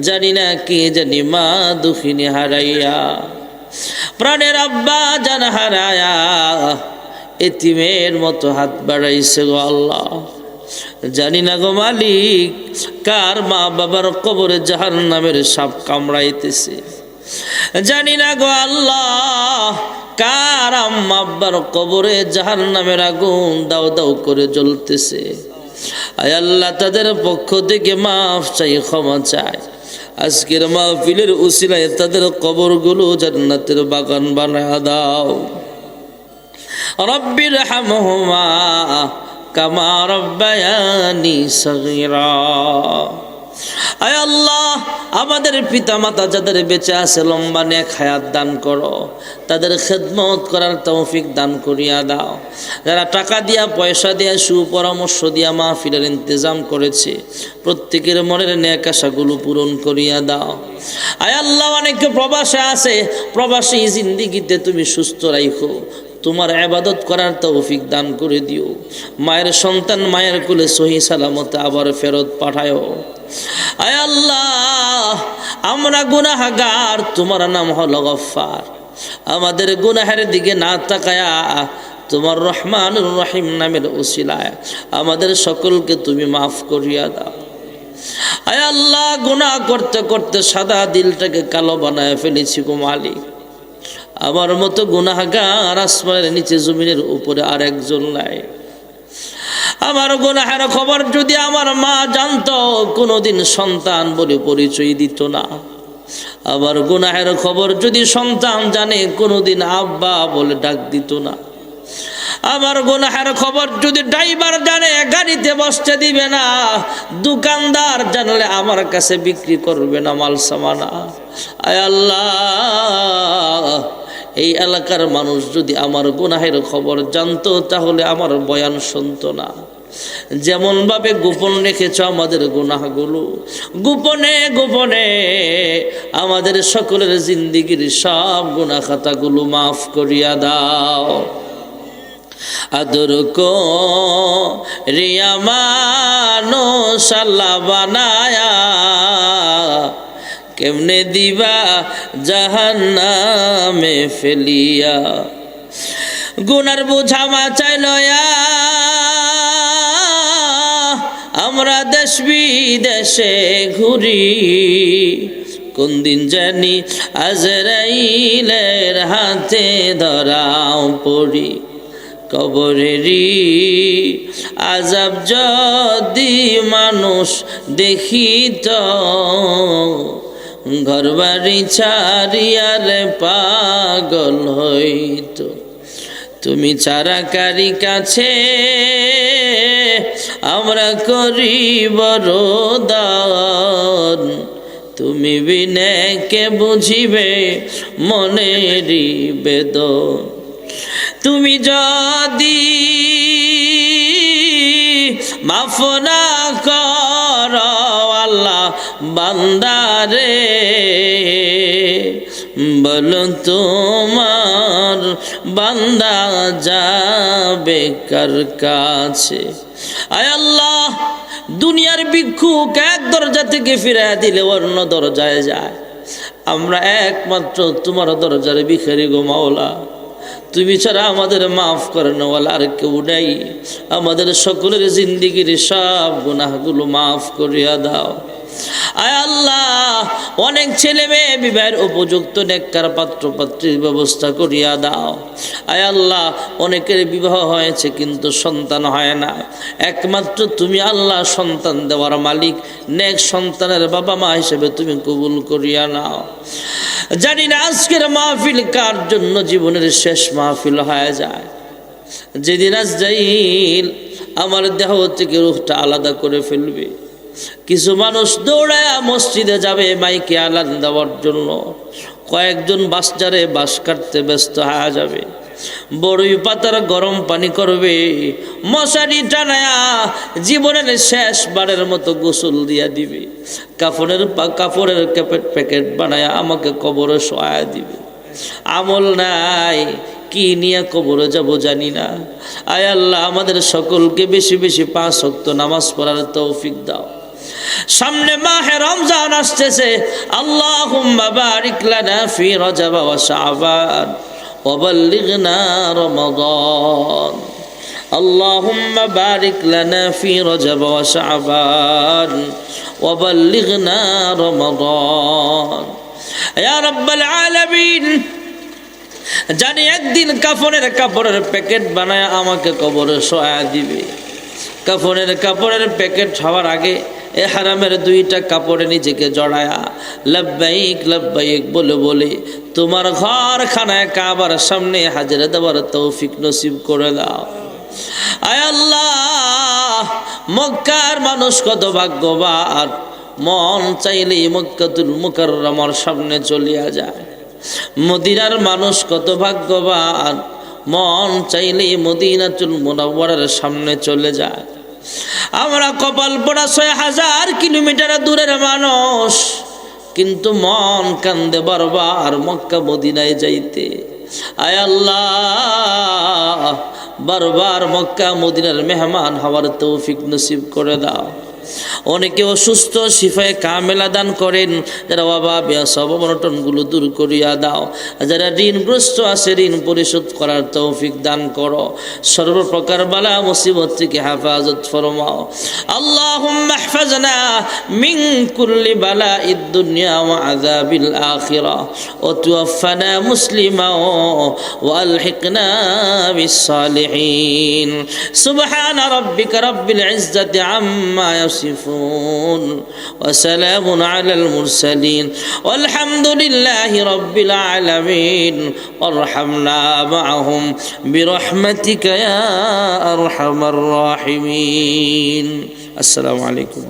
জানি না কে জানি মা দুঃখিনী হারাইয়া, প্রাণের আব্বা জান হারায়া এতিমের মতো হাত বাড়াইছে গো আল্লাহ। জানি না গো মালিক, কার মা বাবার কবরে জাহান্নামের সাপ কামড়াইতেছে। জানি না গো আল্লাহ, কার আম্মা আব্বার কবরে জাহান্নামের আগুন দাও দাও করে জ্বলতেছে। আয় আল্লাহ, তাদের পক্ষ থেকে মাফ চাই, ক্ষমা চাই। আজকের মাহফিলের উসিলায় তাদের কবরগুলো জান্নাতের বাগান বানায়া দাও। রব্বির হামহুমা কামা রব্বায়ানি সগীরা। আয় আল্লাহ, আমাদের পিতা মাতা যাদের বেঁচে আছে লম্বা নেক হায়াত দান করো, তাদের খেদমত করার তৌফিক দান করিয়া দাও। যারা টাকা দিয়া পয়সা দিয়া সুপরামর্শ দিয়া মাহফিলের ইন্তজাম করেছে, প্রত্যেকের মনের নেক আশাগুলো পূরণ করিয়া দাও। আয় আল্লাহ, অনেকে প্রবাসে আছে, প্রবাসী জিন্দিগিতে তুমি সুস্থ রাখো, তোমার ইবাদত করার তৌফিক দান করে দিও। মায়ের সন্তান মায়ের কোলে সহি সালামতে আবার ফেরত পাঠায়ো। আয় আল্লাহ, আমরা গুনাহগার, তোমার নাম হলো গফফার। আমাদের গুনাহের দিকে না তাকায়া তোমার রহমানুর রহিম নামের উসিলায় আমাদের সকলকে তুমি মাফ করিয়া দাও। আয় আল্লাহ, গুনাহ করতে করতে সাদা দিলটাকে কালো বানায় ফেলেছি গো মালিক। আমার মতো গুনাহগার আসমানের নিচে জমিনের উপরে আর একজন নাই। আমার গুনাহের খবর যদি আমার মা জানতো, কোনোদিন সন্তান বলে পরিচয় দিত না। আমার গুনাহের খবর যদি সন্তান জানে, কোনোদিন আব্বা বলে ডাক দিত না। আমার গুনাহের খবর যদি ড্রাইভার জানে, গাড়িতে বসতে দিবে না। দোকানদার জানলে আমার কাছে বিক্রি করবে না মাল সামানা। আয় আল্লাহ, এই এলাকার মানুষ যদি আমার গুনাহের খবর জানতো, তাহলে আমার বয়ান শুনতো না। যেমন ভাবে গোপন রেখেছ আমাদের গুনাহগুলো, গোপনে গোপনে আমাদের সকলের জিন্দিগির সব গুনাহ খাতাগুলো মাফ করিয়া দাও। আদর কো রিয়া মানুষ আল্লাহ বানায়া, কেমনে দিবা জাহান্নামে ফেলিয়া। গুনার বোঝা মাচাই লয়া আমরা দেশ বিদেশে ঘুরি, কোন দিন জানি আজরাইলের হাতে ধরাও পড়ি। কবরেরই আযাব যদি মানুষ দেখিত, ঘরবাড়ি ছাড়িয়ারে পাগল হইত। তুমি ছাড়া কারি কাছে আমরা করি বরদান, তুমি বিনে কে বুঝিবে মনেরই বেদন। তুমি যদি মাফ না করো আল্লাহ বান্দারে, বলো তোমার বান্দা যাবে কার কাছে? আয় আল্লাহ, দুনিয়ার ভিক্ষুক এক দরজা থেকে ফিরে দিলে অন্য দরজায় যায়, আমরা একমাত্র তোমার দরজার ভিখারি গো মাওলা। তুমি ছাড়া আমাদের মাফ করেন ওয়ালা আর কেউ নেই। আমাদের সকলের জিন্দিগির সব গুনাহগুলো মাফ করিয়া দাও। আয় আল্লাহ, অনেক ছেলে মেয়ে বিবাহের উপযুক্ত নেককার পাত্র পাত্রীর ব্যবস্থা করিয়া দাও। আয় আল্লাহ, অনেকের বিবাহ হয়েছে কিন্তু সন্তান হয় না, একমাত্র তুমি আল্লাহ সন্তান দেওয়ার মালিক। নেক সন্তানের বাবা মা হিসেবে তুমি কবুল করিয়া নাও। জানি না আজকের মাহফিল কার জন্য জীবনের শেষ মাহফিল হয়ে যায়, যেদিন আজরাইল আমার দেহ থেকে রূহটা আলাদা করে ফেলবে। কিছু মানুষ দৌড়ায় মসজিদে যাবে মাইকে আলান দেওয়ার জন্য, কয়েকজন বাসচারে বাস কাটতে ব্যস্ত হয়ে যাবে, বড়ই পাতার গরম পানি করবে, মশারি টানায়া জীবনের শেষবারের মতো গোসল দিয়া দিবে, কাপড়ের প্যাকেট বানায়া আমাকে কবরে শোয়া দিবে। আমল নাই, কি নিয়ে কবরে যাব জানি না। আয় আল্লাহ, আমাদের সকলকে বেশি বেশি 5 ওয়াক্ত নামাজ পড়ার তৌফিক দাও। সামনে মাহে রমজান আসতেছে, আল্লাহুম্মা বারিক লানা ফি রজব ওয়া শাবান ওয়া বাল্লিগনা রমাদান। আল্লাহুম্মা বারিক লানা ফি রজব ওয়া শাবান ওয়া বাল্লিগনা রমাদান। ইয়া রাব্বাল আলামিন, জানি একদিন কাপড়ের প্যাকেট বানায় আমাকে কবরে শোয়া দিবে। কাপড়ের প্যাকেট হওয়ার আগে হারামের 2টা কাপড়ে নিজেকে জড়ায়া লব্বাইক লব্বাইক বলে বলে তোমার ঘর খানায় কাবার সামনে হাজিরা দেওয়ার তৌফিক নসিব করে দাও। আয় আল্লাহ, মক্কার মানুষ কত ভাগ্যবান, মন চাইলেই মক্কাতুল মুকাররমার সামনে চলিয়া যায়। মদিনার মানুষ কত ভাগ্যবান, মন চাইলেই মদিনাতুল মুনাওয়ারার সামনে চলে যায়। আমরা কপাল পোড়া 6000 কিলোমিটার দূরের মানুষ, কিন্তু মন কান্দে বারবার মক্কা মদিনায় যাইতে। আয় আল্লাহ, বারবার মক্কা মদিনার মেহমান হওয়ার তৌফিক নসিব করে দাও। অনেকে অসুস্থ, শিফায়ে কামেলা দান করেন। যারা বাবা সব অনটনগুলো দূর করিয়া দাও। যারা ঋণগ্রস্ত আছে ঋণ পরিশোধ করার তৌফিক দান করো। সর্বপ্রকার বালা মুসিবত থেকে হেফাজত ফরমাও। আল্লাহুম্মা ইহফাজনা মিন কুল্লি বালাইদ দুনিয়া ওয়া আযাবিল আখিরা ওয়া তাওফানা মুসলিমা ওয়া আলহিকনা বিস সালিহিন। সুবহান রাব্বিকা রাব্বিল ইজ্জাতি আম্মা يصفون وسلام على المرسلين والحمد لله رب العالمين وارحمنا معهم برحمتك يا أرحم الراحمين. السلام عليكم.